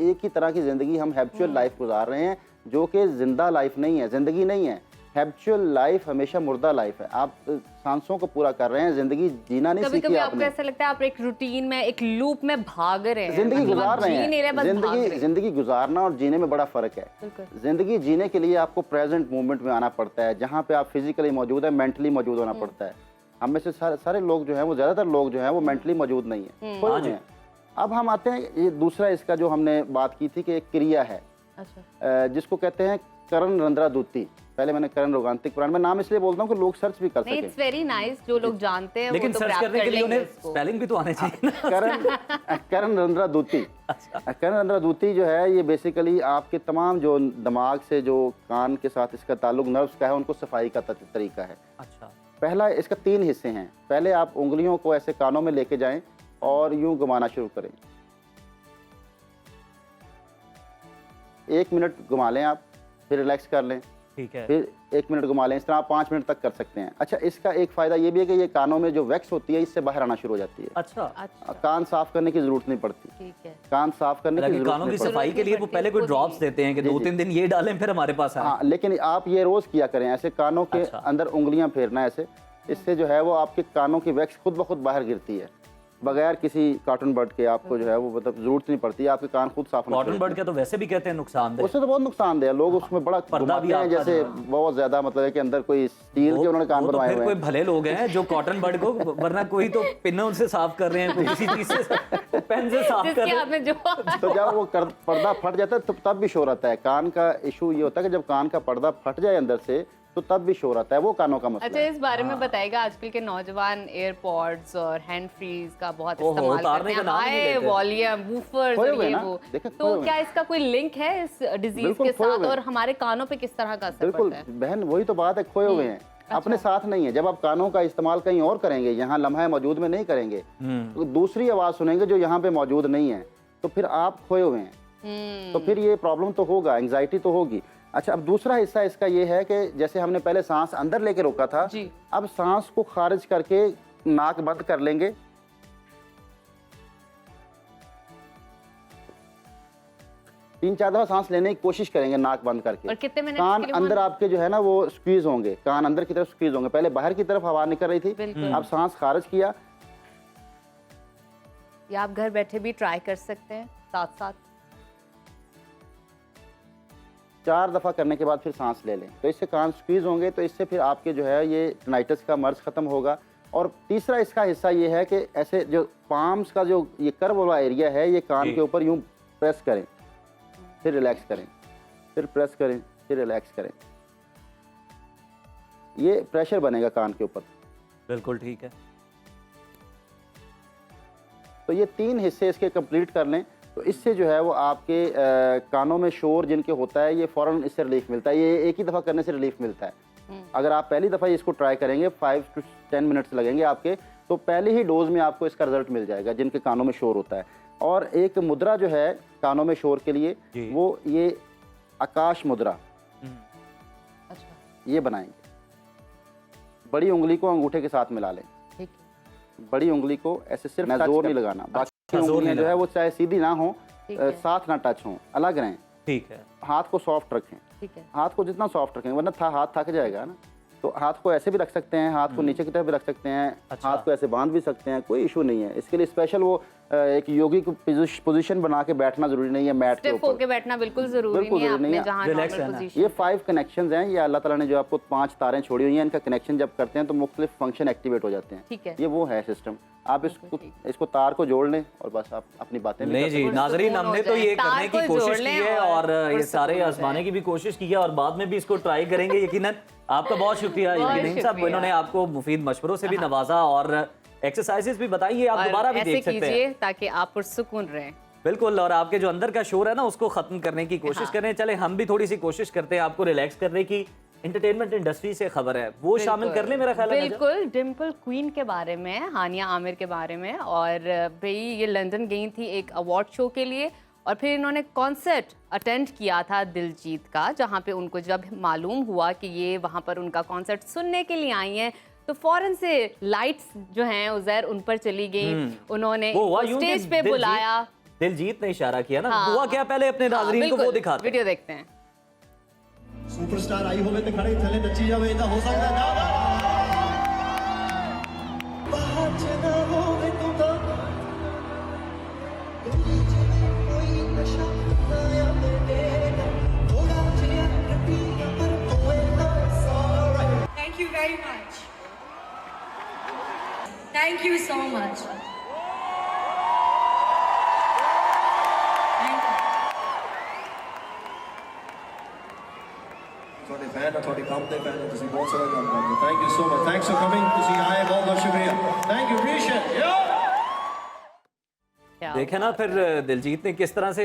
एक ही तरह की ज़िंदगी, हम हैबिचुअल लाइफ गुजार रहे हैं जो कि जिंदा लाइफ नहीं है, ज़िंदगी नहीं है। हैबिचुअल लाइफ हमेशा मुर्दा लाइफ है। आप सांसों को पूरा कर रहे हैं, जिंदगी जीना नहीं सीखी कभी आपने। आपको ऐसा लगता है आप एक रूटीन में, एक लूप में भाग रहे हैं, जिंदगी मतलब गुजार आप रहे जी नहीं रहे, बस हैं। भाग रहे हैं। जिंदगी गुजारना और जीने में बड़ा फर्क है। जिंदगी जीने के लिए आपको प्रेजेंट मोमेंट में आना पड़ता है, जहाँ पे आप फिजिकली मौजूद है, मेंटली मौजूद होना पड़ता है। हम में से सारे लोग जो हैं वो, ज़्यादातर लोग जो हैं वो मेंटली मौजूद नहीं है, खोए हुए हैं। अब हम आते हैं, ये दूसरा इसका जो हमने बात की थी कि एक क्रिया है, जिसको कहते हैं करण रंध्रा दूती। पहले मैंने करण रोगांतिक पुराण में नाम इसलिए बोलता हूँ कि लोग सर्च भी कर सकें। इट्स वेरी नाइस, जो लोग जानते हैं लेकिन वो तो सर्च प्राप्त करने कर के लिए लेंगे उन्हें इसको। स्पेलिंग भी तो आने चाहिए ना। करण रंध्रा दूती। करण रंध्रा दूती जो है ये बेसिकली आपके तमाम जो दिमाग से, जो कान के साथ इसका ताल्लुक नर्व्स का है, उनको सफाई का तरीका है। अच्छा। पहला, इसका 3 हिस्से हैं। पहले आप उंगलियों को ऐसे कानों में लेके जाएं और यूं घुमाना शुरू करें। 1 मिनट घुमा लें आप, फिर रिलैक्स कर लें, ठीक है। फिर 1 मिनट घुमा लें। इस तरह आप 5 मिनट तक कर सकते हैं। अच्छा, इसका एक फ़ायदा ये भी है कि ये कानों में जो वैक्स होती है इससे बाहर आना शुरू हो जाती है। अच्छा। कान साफ करने की ज़रूरत नहीं पड़ती। ठीक है। कान साफ करने की हालांकि ज़रूरत कानों की नहीं पड़ती। सफाई के लिए वो पहले कोई ड्रॉप्स देते हैं कि 2-3 दिन ये डालें फिर हमारे पास आए। हाँ, लेकिन आप ये रोज़ किया करें, ऐसे कानों के अच्छा। अंदर उंगलियां फेरना ऐसे। इससे जो है वो आपके कानों की वैक्स खुद ब खुद बाहर गिरती है, बगैर किसी कॉटन बड के। आपको जो है वो मतलब जरूरत नहीं पड़ती, आपके कान खुद साफ होने कॉटन बड का तो वैसे भी कहते हैं नुकसानदेह। उससे तो बहुत नुकसानदेह है। लोग उसमें बड़ा पर्दा भी घुमाते हैं, आपका जैसे जो है। बहुत ज्यादा मतलब है कि अंदर कोई स्टील के उन्होंने कान वो तो बनवाए फिर हुए कोई हैं। भले लोग हैं जो कॉटन बड को, वरना कोई तो पिनों से साफ कर रहे हैं, कोई किसी चीज से, पेन से साफ कर जिसके रहे हाथ हैं। में जो तो जब वो पर्दा फट जाता है तो तब भी शोर आता है। कान का इशू ये होता है कि जब कान का पर्दा फट जाए अंदर से तो तब भी शोर आता है, वो कानों का मसला अच्छा, है। इस बारे में बताइएगा। आजकल के नौजवान एयरपॉड्स और हैंड फ्रीज का बहुत ओहो, इस्तेमाल उतारने करते का हैं, नाम ही नहीं हाई लेते। वॉल्यूम वूफर्स खोए और हुए ये ना, वो। देखें, खोए तो हुए क्या हैं। इसका कोई लिंक है इस डिजीज बिल्कुल के खोए साथ, हुए हैं। और हमारे कानों पे किस तरह का असर बिल्कुल पड़ता है? बहन, वही तो बात है, खोए हुए हैं, अपने साथ नहीं है। जब आप कानों का इस्तेमाल कहीं और करेंगे, यहाँ लम्हा मौजूद में नहीं करेंगे, तो दूसरी आवाज़ सुनेंगे जो यहाँ पे मौजूद नहीं है, तो फिर आप खोए हुए हैं। तो फिर ये प्रॉब्लम तो होगा, एंग्जाइटी तो होगी। अच्छा, अब दूसरा हिस्सा इसका ये है कि जैसे हमने पहले सांस अंदर लेके रोका था, जी। अब सांस को खारिज करके नाक बंद कर लेंगे। 3-4 दफा सांस लेने की कोशिश करेंगे नाक बंद करके। और कितने मिनट कान के लिए अंदर वहाँ- आपके जो है ना वो स्क्वीज होंगे, कान अंदर की तरफ स्क्वीज होंगे। पहले बाहर की तरफ हवा निकल रही थी, बिल्कुल। अब सांस खारिज किया। या आप घर बैठे भी ट्राई कर सकते हैं साथ साथ। 4 दफा करने के बाद फिर सांस ले लें, तो इससे कान स्क्वीज होंगे, तो इससे फिर आपके जो है ये टिनाइटिस का मर्ज खत्म होगा। और तीसरा इसका हिस्सा ये है कि ऐसे जो पाम्स का जो ये कर्व वाला एरिया है, ये कान जी। के ऊपर यूं प्रेस करें, फिर रिलैक्स करें, फिर प्रेस करें, फिर रिलैक्स करें। ये प्रेशर बनेगा कान के ऊपर। बिल्कुल ठीक है। तो ये 3 हिस्से इसके कंप्लीट कर लें, तो तो इससे जो है वो आपके कानों में शोर जिनके होता है ये फ़ौरन इससे रिलीफ मिलता है। ये एक ही दफ़ा करने से रिलीफ मिलता है। अगर आप पहली दफ़ा इसको ट्राई करेंगे 5 to 10 मिनट्स लगेंगे आपके, तो पहले ही डोज में आपको इसका रिजल्ट मिल जाएगा जिनके कानों में शोर होता है। और एक मुद्रा जो है कानों में शोर के लिए वो ये आकाश मुद्रा ये बनाएंगे। बड़ी उंगली को अंगूठे के साथ मिला लें, बड़ी उंगली को ऐसे सिर्फ जोर नहीं लगाना, बाकी उंगलियां जो है वो चाहे सीधी ना हो, साथ ना टच हो, अलग रहें। ठीक है। हाथ को सॉफ्ट रखें, ठीक है। हाथ को जितना सॉफ्ट रखें वरना हाथ थक जाएगा ना। तो हाथ को ऐसे भी रख सकते हैं, हाथ को नीचे की तरफ भी रख सकते हैं, हाथ को ऐसे बांध भी सकते हैं, कोई इशू नहीं है। इसके लिए स्पेशल वो एक योगी को पोजीशन बना के बैठना जरूरी नहीं है, मैट के स्टिफ ऊपर होके बैठना बिल्कुल जरूरी नहीं है, आपने जहां Relax नॉर्मल रहना। पोजीशन। ये 5 कनेक्शंस हैं, ये अल्लाह ताला ने जो आपको 5 तारें छोड़ी हुई हैं, इनका कनेक्शन जब करते हैं तो मुख्तलिफ फंक्शन एक्टिवेट हो जाते हैं। ठीक है। ये वो है सिस्टम। आप इसको तार को जोड़ लें और बस आप अपनी बातें भी नहीं कर जी, सकते हैं। नाजरीन सुकून हो हमने तो जाए, ये तार करने की को कोशिश जोड़ की लें है और ये सारे सुकून हो आजमाने जाए। की भी कोशिश की है और बाद में भी इसको ट्राई करेंगे यकीनन। आपका बहुत शुक्रिया बहुत यकीन साहब, शुक्रिया। इन्होंने आपको मुफीद मशवरों से भी नवाजा और एक्सरसाइजेस भी बताइए, आप और दोबारा भी ऐसे देख सकते हैं। कीजिए ताकि आप पुरसुकून रहें। बिल्कुल, और आपके जो अंदर का शोर है ना उसको खत्म करने की कोशिश हाँ। करें। चले हम भी थोड़ी सी कोशिश करते हैं आपको रिलैक्स करने की। एंटरटेनमेंट इंडस्ट्री से खबर है, वो शामिल कर ले मेरा ख्याल है। बिल्कुल, डिम्पल क्वीन के बारे में, हानिया आमिर के बारे में। और भाई ये लंदन गई थी एक अवार्ड शो के लिए और फिर इन्होंने कॉन्सर्ट अटेंड किया था दिलजीत का, जहाँ पे उनको जब मालूम हुआ कि ये वहाँ पर उनका कॉन्सर्ट सुनने के लिए आई हैं तो फौरन से लाइट्स जो हैं उज़ैर उन पर चली गई। उन्होंने वो हुआ यूं कि स्टेज पे बुलाया। दिलजीत ने इशारा किया ना, हाँ, हुआ क्या पहले अपने नाजरीन को वो बिल्कुल, दिखाते हैं। वीडियो देखते हैं। सुपरस्टार आई होवे ते खड़े थले नची जावे इदा हो सकदा ना बाहर जना होवे तू तो कोई नशा नया मिलेगा थोड़ा जिया रटिया पर कोई ना सारा। Thank you very much. Thank you so much. Thank you. ਤੁਹਾਡੇ ਫੈਨ ਆ, ਤੁਹਾਡੇ ਕੰਮ ਦੇ ਫੈਨ ਆ, ਤੁਸੀਂ ਬਹੁਤ ਸਾਰਾ ਕੰਮ ਕਰਦੇ ਹੋ। Thank you so much, thanks for coming. ਤੁਸੀਂ ਆਏ, ਬਹੁਤ ਬਹੁਤ ਸ਼ੁਕਰੀਆ। ਥੈंक यू रीशन। देखे ना फिर दिलजीत ने किस तरह से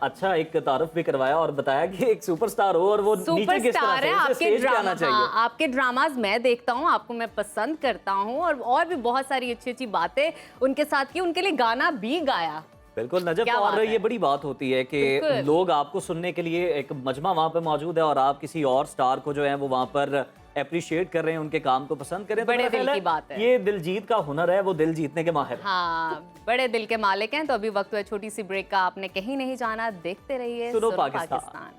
अच्छा एक तारुफ भी करवाया और बताया कि एक सुपरस्टार हो और वो नीचे किस तरह सुपरस्टार से है। उसे आपके स्टेज पे ड्रामा, आना चाहिए। हाँ, आपके ड्रामाज मैं देखता हूँ, आपको मैं पसंद करता हूँ और भी बहुत सारी अच्छी अच्छी बातें उनके साथ की, उनके लिए गाना भी गाया। बिल्कुल नजब, क्या और बात है? ये बड़ी बात होती है कि बिल्कुल। लोग आपको सुनने के लिए एक मजमा वहाँ पे मौजूद है और आप किसी और स्टार को जो है वो वहाँ पर अप्रिशिएट कर रहे हैं, उनके काम को पसंद करें। बड़े मेरा दिल ख्याल की बात है। ये दिलजीत का हुनर है, वो दिल जीतने के माहिर है। हाँ, बड़े दिल के मालिक हैं। तो अभी वक्त है छोटी सी ब्रेक का, आपने कहीं नहीं जाना, देखते रहिए सुनो सुनो Pakistan. Pakistan.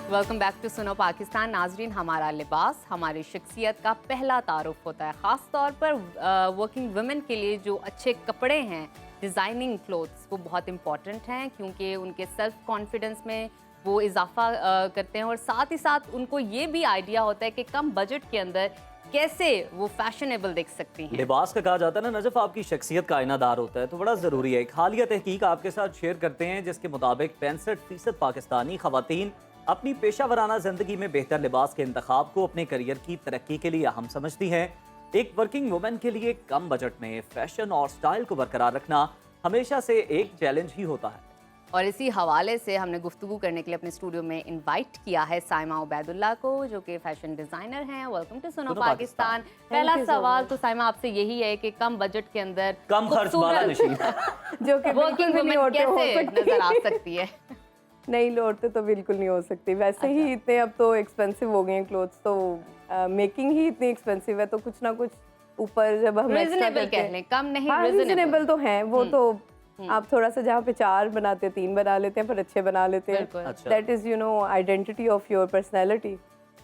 Welcome back to सुनो पाकिस्तान। नाजरीन, हमारा लिबास हमारी शख्सियत का पहला तारुफ होता है, ख़ास तौर पर वर्किंग वुमेन के लिए जो अच्छे कपड़े हैं, डिज़ाइनिंग क्लोथ्स, वो बहुत इंपॉर्टेंट हैं क्योंकि उनके सेल्फ कॉन्फिडेंस में वो इजाफा करते हैं और साथ ही साथ उनको ये भी आइडिया होता है कि कम बजट के अंदर कैसे वो फैशनेबल दिख सकती हैं। लिबास का कहा जाता है ना नजफ, आपकी शख्सियत का आईनादार होता है, तो बड़ा ज़रूरी है। एक हालिया तहकीक आपके साथ शेयर करते हैं जिसके मुताबिक 65% पाकिस्तानी खवातीन अपनी पेशा वराना ज़िंदगी में बेहतर लिबास के इंतखाब को अपने करियर की तरक्की के लिए अहम समझती हैं। एक वर्किंग वुमेन के लिए कम बजट में फैशन और स्टाइल को बरकरार रखना हमेशा से एक चैलेंज ही होता है। और इसी हवाले से हमने गुफ्तगू करने के लिए अपने स्टूडियो में इनवाइट किया है साइमा उबैदुल्ला को, जो कि फैशन डिजाइनर हैं। वेलकम टू सुनो पाकिस्तान। पहला सवाल तो साइमा आपसे यही है कि कम बजट के अंदर कम खर्च वाला नशीन जो कि वर्किंग वुमेन कैसे नजर आ सकती है? नहीं, लौटते तो बिल्कुल नहीं हो सकती। वैसे ही इतने अब तो एक्सपेंसिव हो गए हैं क्लोथ्स, तो मेकिंग ही इतनी एक्सपेंसिव है, तो कुछ ना कुछ ऊपर जब हम रीजनेबल कह लें, कम नहीं, हाँ, रीजनेबल तो है वो। तो आप थोड़ा सा जहाँ पे 4 बनाते हैं 3 बना लेते हैं, पर अच्छे बना लेते हैं। That is you know identity of your personality.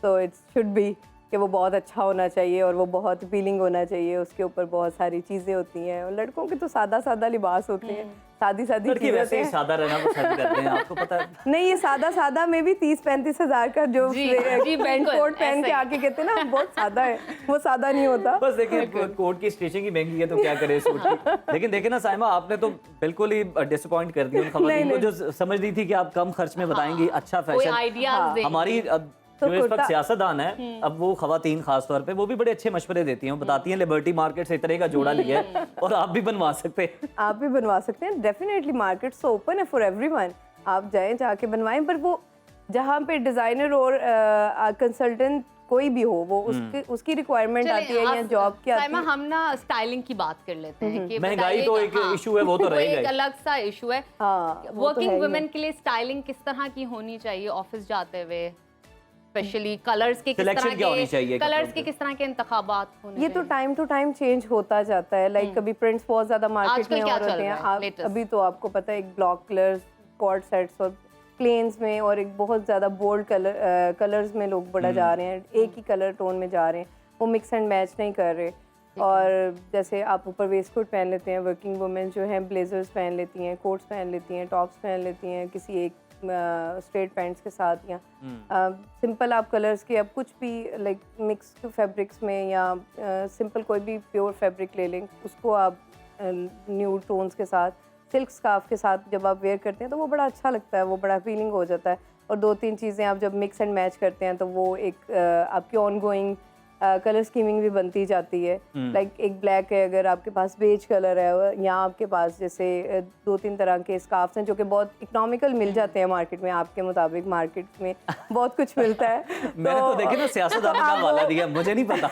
So it's should be कि वो बहुत अच्छा होना चाहिए और वो बहुत अपीलिंग होना चाहिए। उसके ऊपर बहुत सारी चीज़ें होती हैं और लड़कों के तो सादा सादा लिबास होते हैं, सादी सादी लड़की वैसे ही सादा रहना पसंद करते हैं, आपको पता है। नहीं, ये सादा सादा में भी 30-35 हज़ार का जो पैंट कोट पहन के आके कहते हैं ना बहुत सादा है, वो सादा नहीं होता। बस देखिए, कोट की स्टिचिंग ही महंगी है तो क्या करे सूट की। लेकिन देखे ना साइमा, आपने तो बिल्कुल ही डिसअपॉइंट कर दिया उन खवातीन को जो समझ रही थी कि आप कम खर्च में बताएंगी अच्छा फैशन। आइडियाज हमारी तो जो इस वक्त कुर्ता सियासतदान है, अब वो खवातीन खास तौर पे वो भी बड़े अच्छे मशवरे देती हैं, वो बताती हैं लिबर्टी मार्केट से इतने का जोड़ा लिया है और आप भी बनवा सकते हैं। आप भी बनवा सकते हैं, डेफिनेटली मार्केट तो ओपन है फॉर एवरीवन, आप जाएं जाके बनवाएं। पर वो जहाँ पे डिज़ाइनर और कंसल्टेंट कोई भी हो, वो उसकी रिक्वायरमेंट आती है या जॉब की आती है। हम ना स्टाइलिंग की बात कर लेते हैं कि महंगाई तो एक इशू है, वो तो वो रहेगा एक ही। अलग सा इशू है। हाँ, वो तो है वर्किंग ही वुमेन है। के लिए स्टाइलिंग किस तरह की होनी चाहिए ऑफिस जाते हुए, स्पेशली कलर्स के किस Selection तरह क्या होनी चाहिए के कलर्स कपड़ों के पे? किस तरह के इंतखाबात होने ये तो चाहिए? टाइम टू टाइम चेंज होता जाता है। लाइक कभी प्रिंट्स बहुत ज्यादा मार्केट आजकल में क्या और चल होते हैं। रहा है latest? अभी तो आपको पता है एक ब्लॉक कलर्स, कॉर्ड सेट्स और प्लेन्स में, और एक बहुत ज़्यादा बोल्ड कलर्स में लोग बड़ा जा रहे हैं, एक ही कलर टोन में जा रहे हैं, वो मिक्स एंड मैच नहीं कर रहे। और जैसे आप ऊपर वेस्ट कोट पहन लेते हैं, वर्किंग वुमेन जो हैं ब्लेजर्स पहन लेती हैं, कोट्स पहन लेती हैं, टॉप्स पहन लेती हैं किसी एक स्ट्रेट पैंट्स के साथ, या सिंपल आप कलर्स के अब कुछ भी लाइक मिक्स फैब्रिक्स में या सिंपल कोई भी प्योर फैब्रिक ले लें, उसको आप न्यूड टोन्स के साथ, सिल्क स्कार्फ के साथ जब आप वेयर करते हैं तो वो बड़ा अच्छा लगता है, वो बड़ा फीलिंग हो जाता है। और दो तीन चीज़ें आप जब मिक्स एंड मैच करते हैं तो वो एक आपकी ऑन गोइंग कलर स्कीमिंग भी बनती जाती है। लाइक एक ब्लैक है, अगर आपके पास बेज कलर है, या आपके पास जैसे दो तीन तरह के स्कार्फ्स हैं जो कि बहुत इकोनॉमिकल मिल जाते हैं मार्केट में, आपके मुताबिक मार्केट में बहुत कुछ मिलता है। मैंने तो देखे ना सियासतदान का हवाला दिया, मुझे नहीं पता।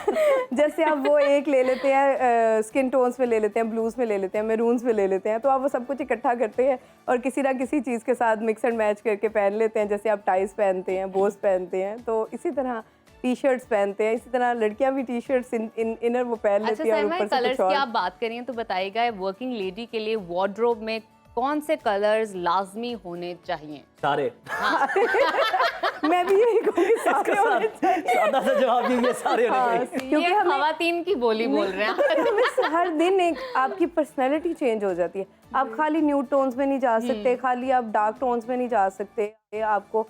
जैसे आप वो एक ले लेते हैं, स्किन टोन्स में ले लेते हैं, ब्लूज में ले लेते हैं, मैरून्स में ले लेते हैं, तो आप वो सब कुछ इकट्ठा करते हैं और किसी ना किसी चीज़ के साथ मिक्स एंड मैच करके पहन लेते हैं। जैसे आप टाइज पहनते हैं, बोस पहनते हैं, तो इसी तरह टी शर्ट्स पहनते हैं, इसी तरह लड़कियां भी टी शर्ट्स इनर वो पहन अच्छा लेती हैं और सर, ऊपर से कलर्स कुछ की और। आप बात करिए तो बताइएगा वर्किंग लेडी के लिए वार्डरोब में कौन से कलर्स लाजमी होने चाहिए? सारे। मैं भी यही कहूँगी, सारे होने चाहिए। सादा सा जवाब ये सारे होने हाँ, चाहिए। क्योंकि ये हमें खवातीन की बोली बोल रहे हैं। हमें हर दिन एक आपकी पर्सनैलिटी चेंज हो जाती है। आप खाली न्यूड टोन्स में नहीं जा सकते, खाली आप डार्क टोन्स में नहीं जा सकते, आपको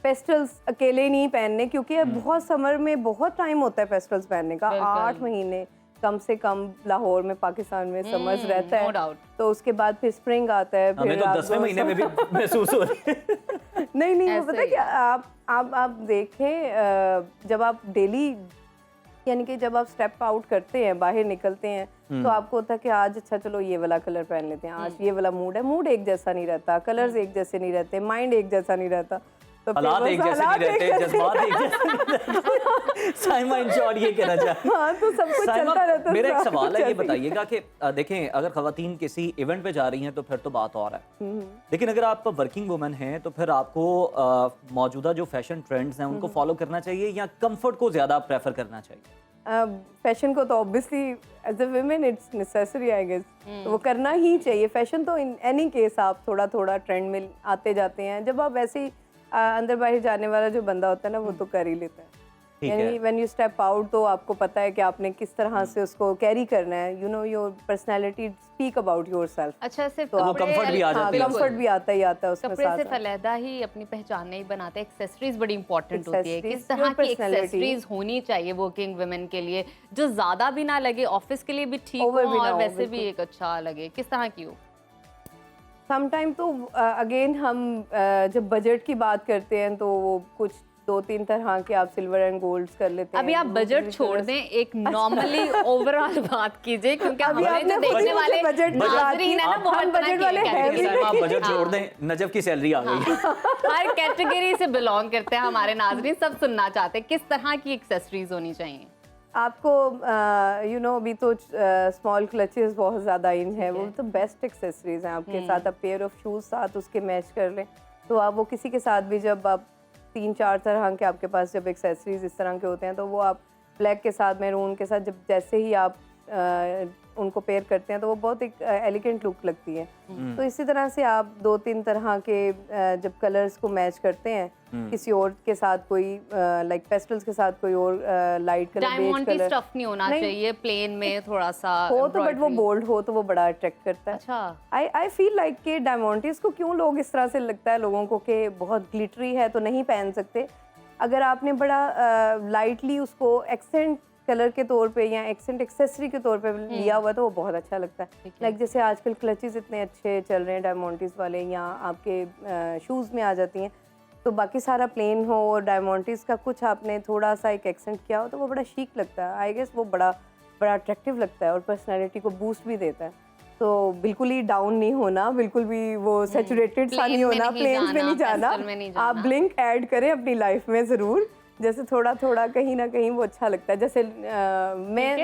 पेस्टल्स अकेले नहीं पहनने, क्योंकि अब बहुत समर में बहुत टाइम होता है पेस्टल्स पहनने का, 8 महीने कम से कम लाहौर में, पाकिस्तान में समर्स रहता no है। doubt. तो उसके बाद फिर स्प्रिंग आता है, हमें तो 10वें महीने में भी महसूस हो रही है। नहीं वो ऐसे पता है ही। क्या, आप देखें, जब आप डेली यानी कि जब आप स्टेप आउट करते हैं, बाहर निकलते हैं, तो आपको होता है कि आज अच्छा चलो ये वाला कलर पहन लेते हैं, आज ये वाला मूड है। मूड एक जैसा नहीं रहता, कलर्स एक जैसे नहीं रहते, माइंड एक जैसा नहीं रहता, तो फिर हालात बस एक जैसे नहीं रहते, जज्बात एक जैसे नहीं रहते। साइमा इन शॉर्ट ये कहना चाहती हूँ। हाँ, तो सब कुछ साइमा, चलता रहता है। मेरा एक सब सवाल कुछ है, ये ऐसे ही। बताइएगा कि देखें अगर खवातीन किसी इवेंट पे जा रही हैं तो फिर तो बात और है, लेकिन अगर आप वर्किंग वुमेन हैं तो फिर आपको मौजूदा जो फैशन ट्रेंड्स हैं उनको फॉलो करना चाहिए या कंफर्ट को ज्यादा प्रेफर करना चाहिए? फैशन को तो obviously as a women it's necessary I guess, तो वो करना ही चाहिए। फैशन तो इन एनी केस आप थोड़ा थोड़ा ट्रेंड में आते जाते हैं, जब आप वैसे ही अंदर बाहर जाने वाला जो बंदा होता है ना, वो तो कर ही लेता है। ठीक है। यानी व्हेन यू स्टेप आउट तो आपको पता है कि आपने किस तरह से उसको कैरी करना है, you know your personality speak about yourself. अच्छा, सिर्फ तो वो comfort भी आ जाती है। कंफर्ट भी आता ही आता है उसमें कपड़े साथ सिर्फ साथ। अलहदा ही अपनी पहचान नहीं बनाते, एक्सेसरीज बड़ी इंपॉर्टेंट होती है। Accessories, किस तरह your की personality. एक्सेसरीज होनी चाहिए वर्किंग वुमेन के लिए जो ज्यादा भी ना लगे, ऑफिस के लिए भी ठीक Over हो भी ना और हो, वैसे भी बिल्कुल। एक अच्छा लगे? किस तरह की हो? समटाइम तो अगेन हम जब बजट की बात करते हैं तो वो कुछ 2-3 तरह के आप सिल्वर एंड गोल्ड कर लेते हैं। अभी आप बजट छोड़ दें, एक नॉर्मली ओवरऑल बात कीजिए, क्योंकि अभी हमारे आपने जो देखने मुझे वाले बजट की बात नाज़रीन की, है ना, हम बहुत तरह बजट की वाले हैं categories भी हैं। साइमा, आप बजट छोड़ दें, नजब की सैलरी आ गई। हर कैटेगरी से बिलोंग करते हैं हमारे नाज़रीन, सब सुनना चाहते हैं किस तरह की एक्सेसरीज होनी चाहिए। आपको यू नो अभी तो स्मॉल क्लचेस बहुत ज़्यादा इन है, वो तो बेस्ट एक्सेसरीज हैं आपके साथ। आप पेयर ऑफ शूज़ साथ उसके मैच कर लें, तो आप वो किसी के साथ भी जब आप 3-4 तरह के आपके पास जब एक्सेसरीज इस तरह के होते हैं, तो वो आप ब्लैक के साथ, मैरून के साथ जब जैसे ही आप उनको पेयर करते हैं तो वो बहुत एक एलिगेंट लुक लगती है। तो इसी तरह से आप 2-3 तरह के जब कलर्स को मैच करते हैं किसी और के साथ, कोई लाइक पेस्टल्स के साथ कोई और लाइट कलर, बेज डायमंड की कलर स्टफ नहीं होना चाहिए, प्लेन में थोड़ा सा हो तो, बट वो embroidery। बोल्ड हो तो वो बड़ा अट्रैक्ट करता है। अच्छा, आई फील लाइक कि डायमंडीज को क्यों लोग इस तरह से लगता है लोगों को कि बहुत ग्लिटरी है तो नहीं पहन सकते। अगर आपने बड़ा लाइटली उसको एक्सेंट कलर के तौर पे या एक्सेंट एक्सेसरी के तौर पे लिया हुआ तो वो बहुत अच्छा लगता है। लाइक जैसे आजकल क्लचेस इतने अच्छे चल रहे हैं डायमंडीज वाले, या आपके शूज़ में आ जाती हैं, तो बाकी सारा प्लेन हो और डायमंड्स का कुछ आपने थोड़ा सा एक एक्सेंट किया हो तो वो बड़ा शीक लगता है। आई गेस वो बड़ा बड़ा अट्रैक्टिव लगता है और पर्सनैलिटी को बूस्ट भी देता है। तो बिल्कुल ही डाउन नहीं होना, बिल्कुल भी वो सैचुरेटेड सा नहीं होना, प्लेन्स में नहीं जाना, आप ब्लिंक ऐड करें अपनी लाइफ में ज़रूर। जैसे थोड़ा थोड़ा कहीं ना कहीं वो अच्छा लगता है। जैसे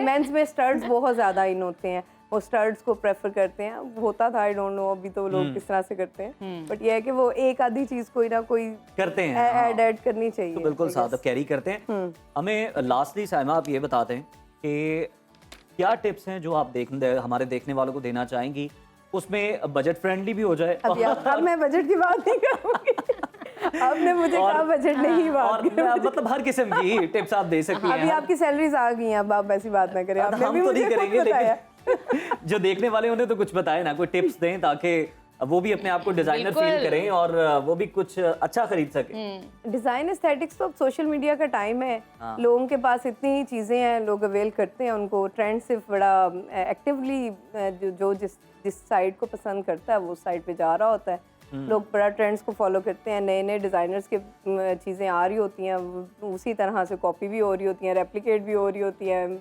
मेंस में स्टड्स बहुत ज़्यादा इन होते हैं, वो स्टड्स को प्रेफर करते हैं। होता था, आई डोंट नो अभी तो लोग किस तरह से करते हैं, बट ये है कि वो एक आधी चीज़ कोई ना कोई करते हैं, ऐड करनी चाहिए। तो बिल्कुल साथ अब कैरी करते हैं। हमें लास्टली साइमा आप ये बताते हैं कि क्या टिप्स हैं जो आप हमारे देखने वालों को देना चाहेंगी, उसमें बजट फ्रेंडली भी हो जाए। अब मैं बजट की बात नहीं करूंगी। आपने मुझे कहा बजट नहीं बात, मतलब हर किस्म की टिप्स आप दे सकती हैं। अभी आपकी सैलरीज आ गई हैं, अब आप ऐसी बात ना करें। आपने हम तो नहीं करेंगे, लेकिन जो देखने वाले उन्हें तो कुछ बताए ना, कोई टिप्स दें ताकि वो भी अपने आप को डिजाइनर फील करें और वो भी कुछ अच्छा खरीद सके। डिजाइन एस्थेटिक्स तो अब सोशल मीडिया का टाइम है, लोगों के पास इतनी ही चीजें हैं, लोग अवेल करते हैं उनको। ट्रेंड सिर्फ बड़ा एक्टिवली जो जिस साइड को पसंद करता है वो साइड पे जा रहा होता है। लोग बड़ा ट्रेंड्स को फॉलो करते हैं, नए नए डिज़ाइनर्स के चीज़ें आ रही होती हैं, उसी तरह से कॉपी भी हो रही होती हैं, रेप्लिकेट भी हो रही होती हैं,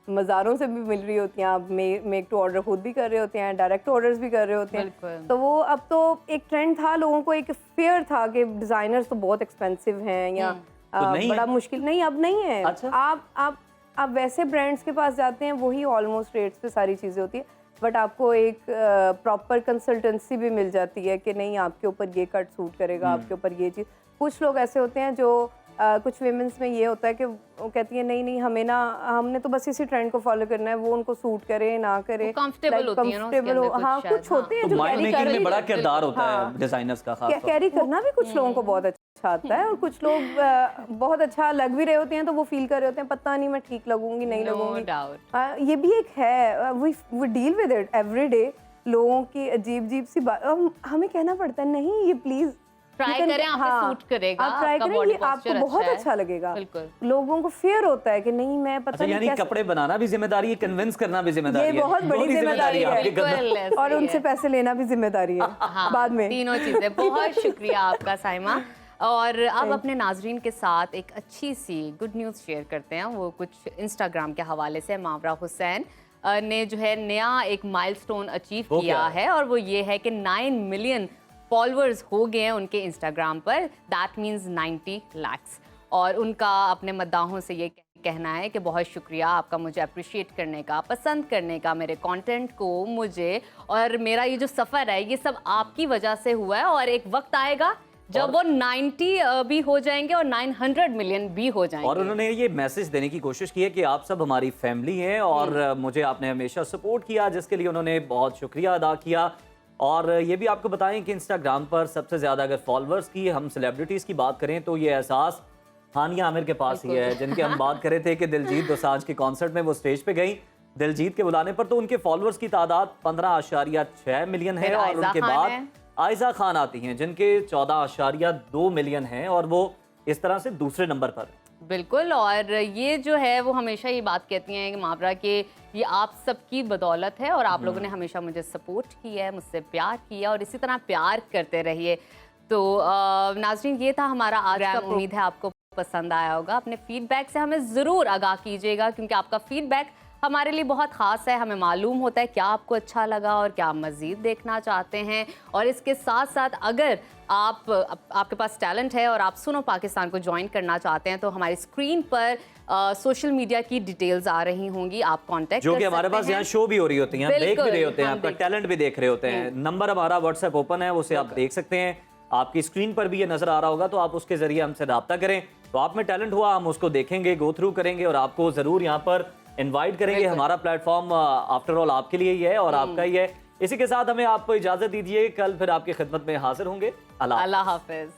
मज़ारों से भी मिल रही होती हैं। आप मेक टू ऑर्डर खुद भी कर रहे होते हैं, डायरेक्ट ऑर्डर्स भी कर रहे होते हैं। तो वो अब तो एक ट्रेंड था, लोगों को एक फेयर था कि डिज़ाइनर्स तो बहुत एक्सपेंसिव हैं या बड़ा मुश्किल। नहीं, अब नहीं है। अच्छा। आप वैसे ब्रांड्स के पास जाते हैं, वही ऑलमोस्ट रेट्स पे सारी चीज़ें होती है, बट आपको एक प्रॉपर कंसल्टेंसी भी मिल जाती है कि नहीं आपके ऊपर ये कट सूट करेगा, आपके ऊपर ये चीज़। कुछ लोग ऐसे होते हैं जो कुछ विमेंस में ये होता है कि वो कहती है नहीं हमें ना, हमने तो बस इसी ट्रेंड को फॉलो करना है, वो उनको सूट करे ना करे, कंफर्टेबल होती है ना उसके अंदर कुछ। हाँ, कुछ होते हैं जो कैरी करने में बड़ा किरदार होता है डिजाइनर्स का, खास कैरी करना भी कुछ लोगों को बहुत अच्छा आता है, और कुछ लोग बहुत अच्छा लग भी रहे होते हैं तो वो फील कर रहे होते हैं पता नहीं मैं ठीक लगूंगी नहीं लगूंगी। ये भी एक है, we deal with it every day. लोगों की अजीब सी बात हमें कहना पड़ता है, नहीं ये प्लीज ट्राई करें, आप पे सूट करेगा, आप ट्राई करें, ये आपको बहुत अच्छा लगेगा। लोगों को फेयर होता है कि नहीं मैं पता नहीं यानी कपड़े बनाना भी जिम्मेदारी है, कन्विंस करना भी जिम्मेदारी है, ये बहुत बड़ी जिम्मेदारी है, और उनसे पैसे लेना भी जिम्मेदारी है बाद में। तीनों चीजें। बहुत शुक्रिया आपका साइमा। और अब अपने नाजरीन के साथ एक अच्छी सी गुड न्यूज़ शेयर करते हैं। वो कुछ इंस्टाग्राम के हवाले से मावरा हुसैन ने जो है नया एक माइलस्टोन अचीव किया है, और वो ये है कि 9 मिलियन फॉलोअर्स हो गए हैं उनके इंस्टाग्राम पर। That means 90 lakhs. और उनका अपने मद्दाहों से ये कहना है कि बहुत शुक्रिया आपका मुझे अप्रिशिएट करने का, पसंद करने का, मेरे कंटेंट को, मुझे और मेरा ये जो सफ़र है ये सब आपकी वजह से हुआ है, और एक वक्त आएगा जब वो 90 भी हो जाएंगे और 900 मिलियन भी हो जाएंगे। और उन्होंने ये मैसेज देने की कोशिश की है कि आप सब हमारी फैमिली हैं और मुझे आपने हमेशा सपोर्ट किया, जिसके लिए उन्होंने बहुत शुक्रिया अदा किया। और ये भी आपको बताएं कि इंस्टाग्राम पर सबसे ज़्यादा अगर फॉलोअर्स की हम सेलिब्रिटीज़ की बात करें तो ये एहसास हानिया आमिर के पास ही है, जिनके हम बात कर रहे थे कि दिलजीत दोसांझ के कॉन्सर्ट में वो स्टेज पे गई दिलजीत के बुलाने पर, तो उनके फॉलोअर्स की तादाद 15.6 मिलियन है। और उनके बाद आयजा खान आती हैं जिनके 14.2 मिलियन हैं, और वो इस तरह से दूसरे नंबर पर है। बिल्कुल। और ये जो है वो हमेशा ये बात कहती हैं कि मावरा के ये आप सबकी बदौलत है, और आप लोगों ने हमेशा मुझे सपोर्ट किया है, मुझसे प्यार किया, और इसी तरह प्यार करते रहिए। तो नाज़रीन, ये था हमारा आज का। उम्मीद है आपको पसंद आया होगा। अपने फीडबैक से हमें ज़रूर आगाह कीजिएगा, क्योंकि आपका फीडबैक हमारे लिए बहुत ख़ास है। हमें मालूम होता है क्या आपको अच्छा लगा और क्या आप मज़ीद देखना चाहते हैं। और इसके साथ साथ अगर आपके पास टैलेंट है और आप सुनो पाकिस्तान को ज्वाइन करना चाहते हैं, तो हमारी स्क्रीन पर सोशल मीडिया की डिटेल्स आ रही होंगी, आप कांटेक्ट जो कि हमारे पास यहाँ शो भी हो रही होती हैं, हम देख भी रहे होते हैं, आपका टैलेंट भी देख रहे होते हैं। नंबर हमारा व्हाट्सएप ओपन है, उसे आप देख सकते हैं। आपकी स्क्रीन पर भी ये नजर आ रहा होगा, तो आप उसके जरिए हमसे रब्ता करें। तो आप में टैलेंट हुआ, हम उसको देखेंगे, गो थ्रू करेंगे और आपको जरूर यहाँ पर इनवाइट करेंगे। हमारा प्लेटफॉर्म आफ्टर ऑल आपके लिए ही है और आपका ही है। इसी के साथ हमें आप इजाजत दीजिए, कल फिर आपकी खिदमत में हाजिर होंगे। अल्लाह हाफिज।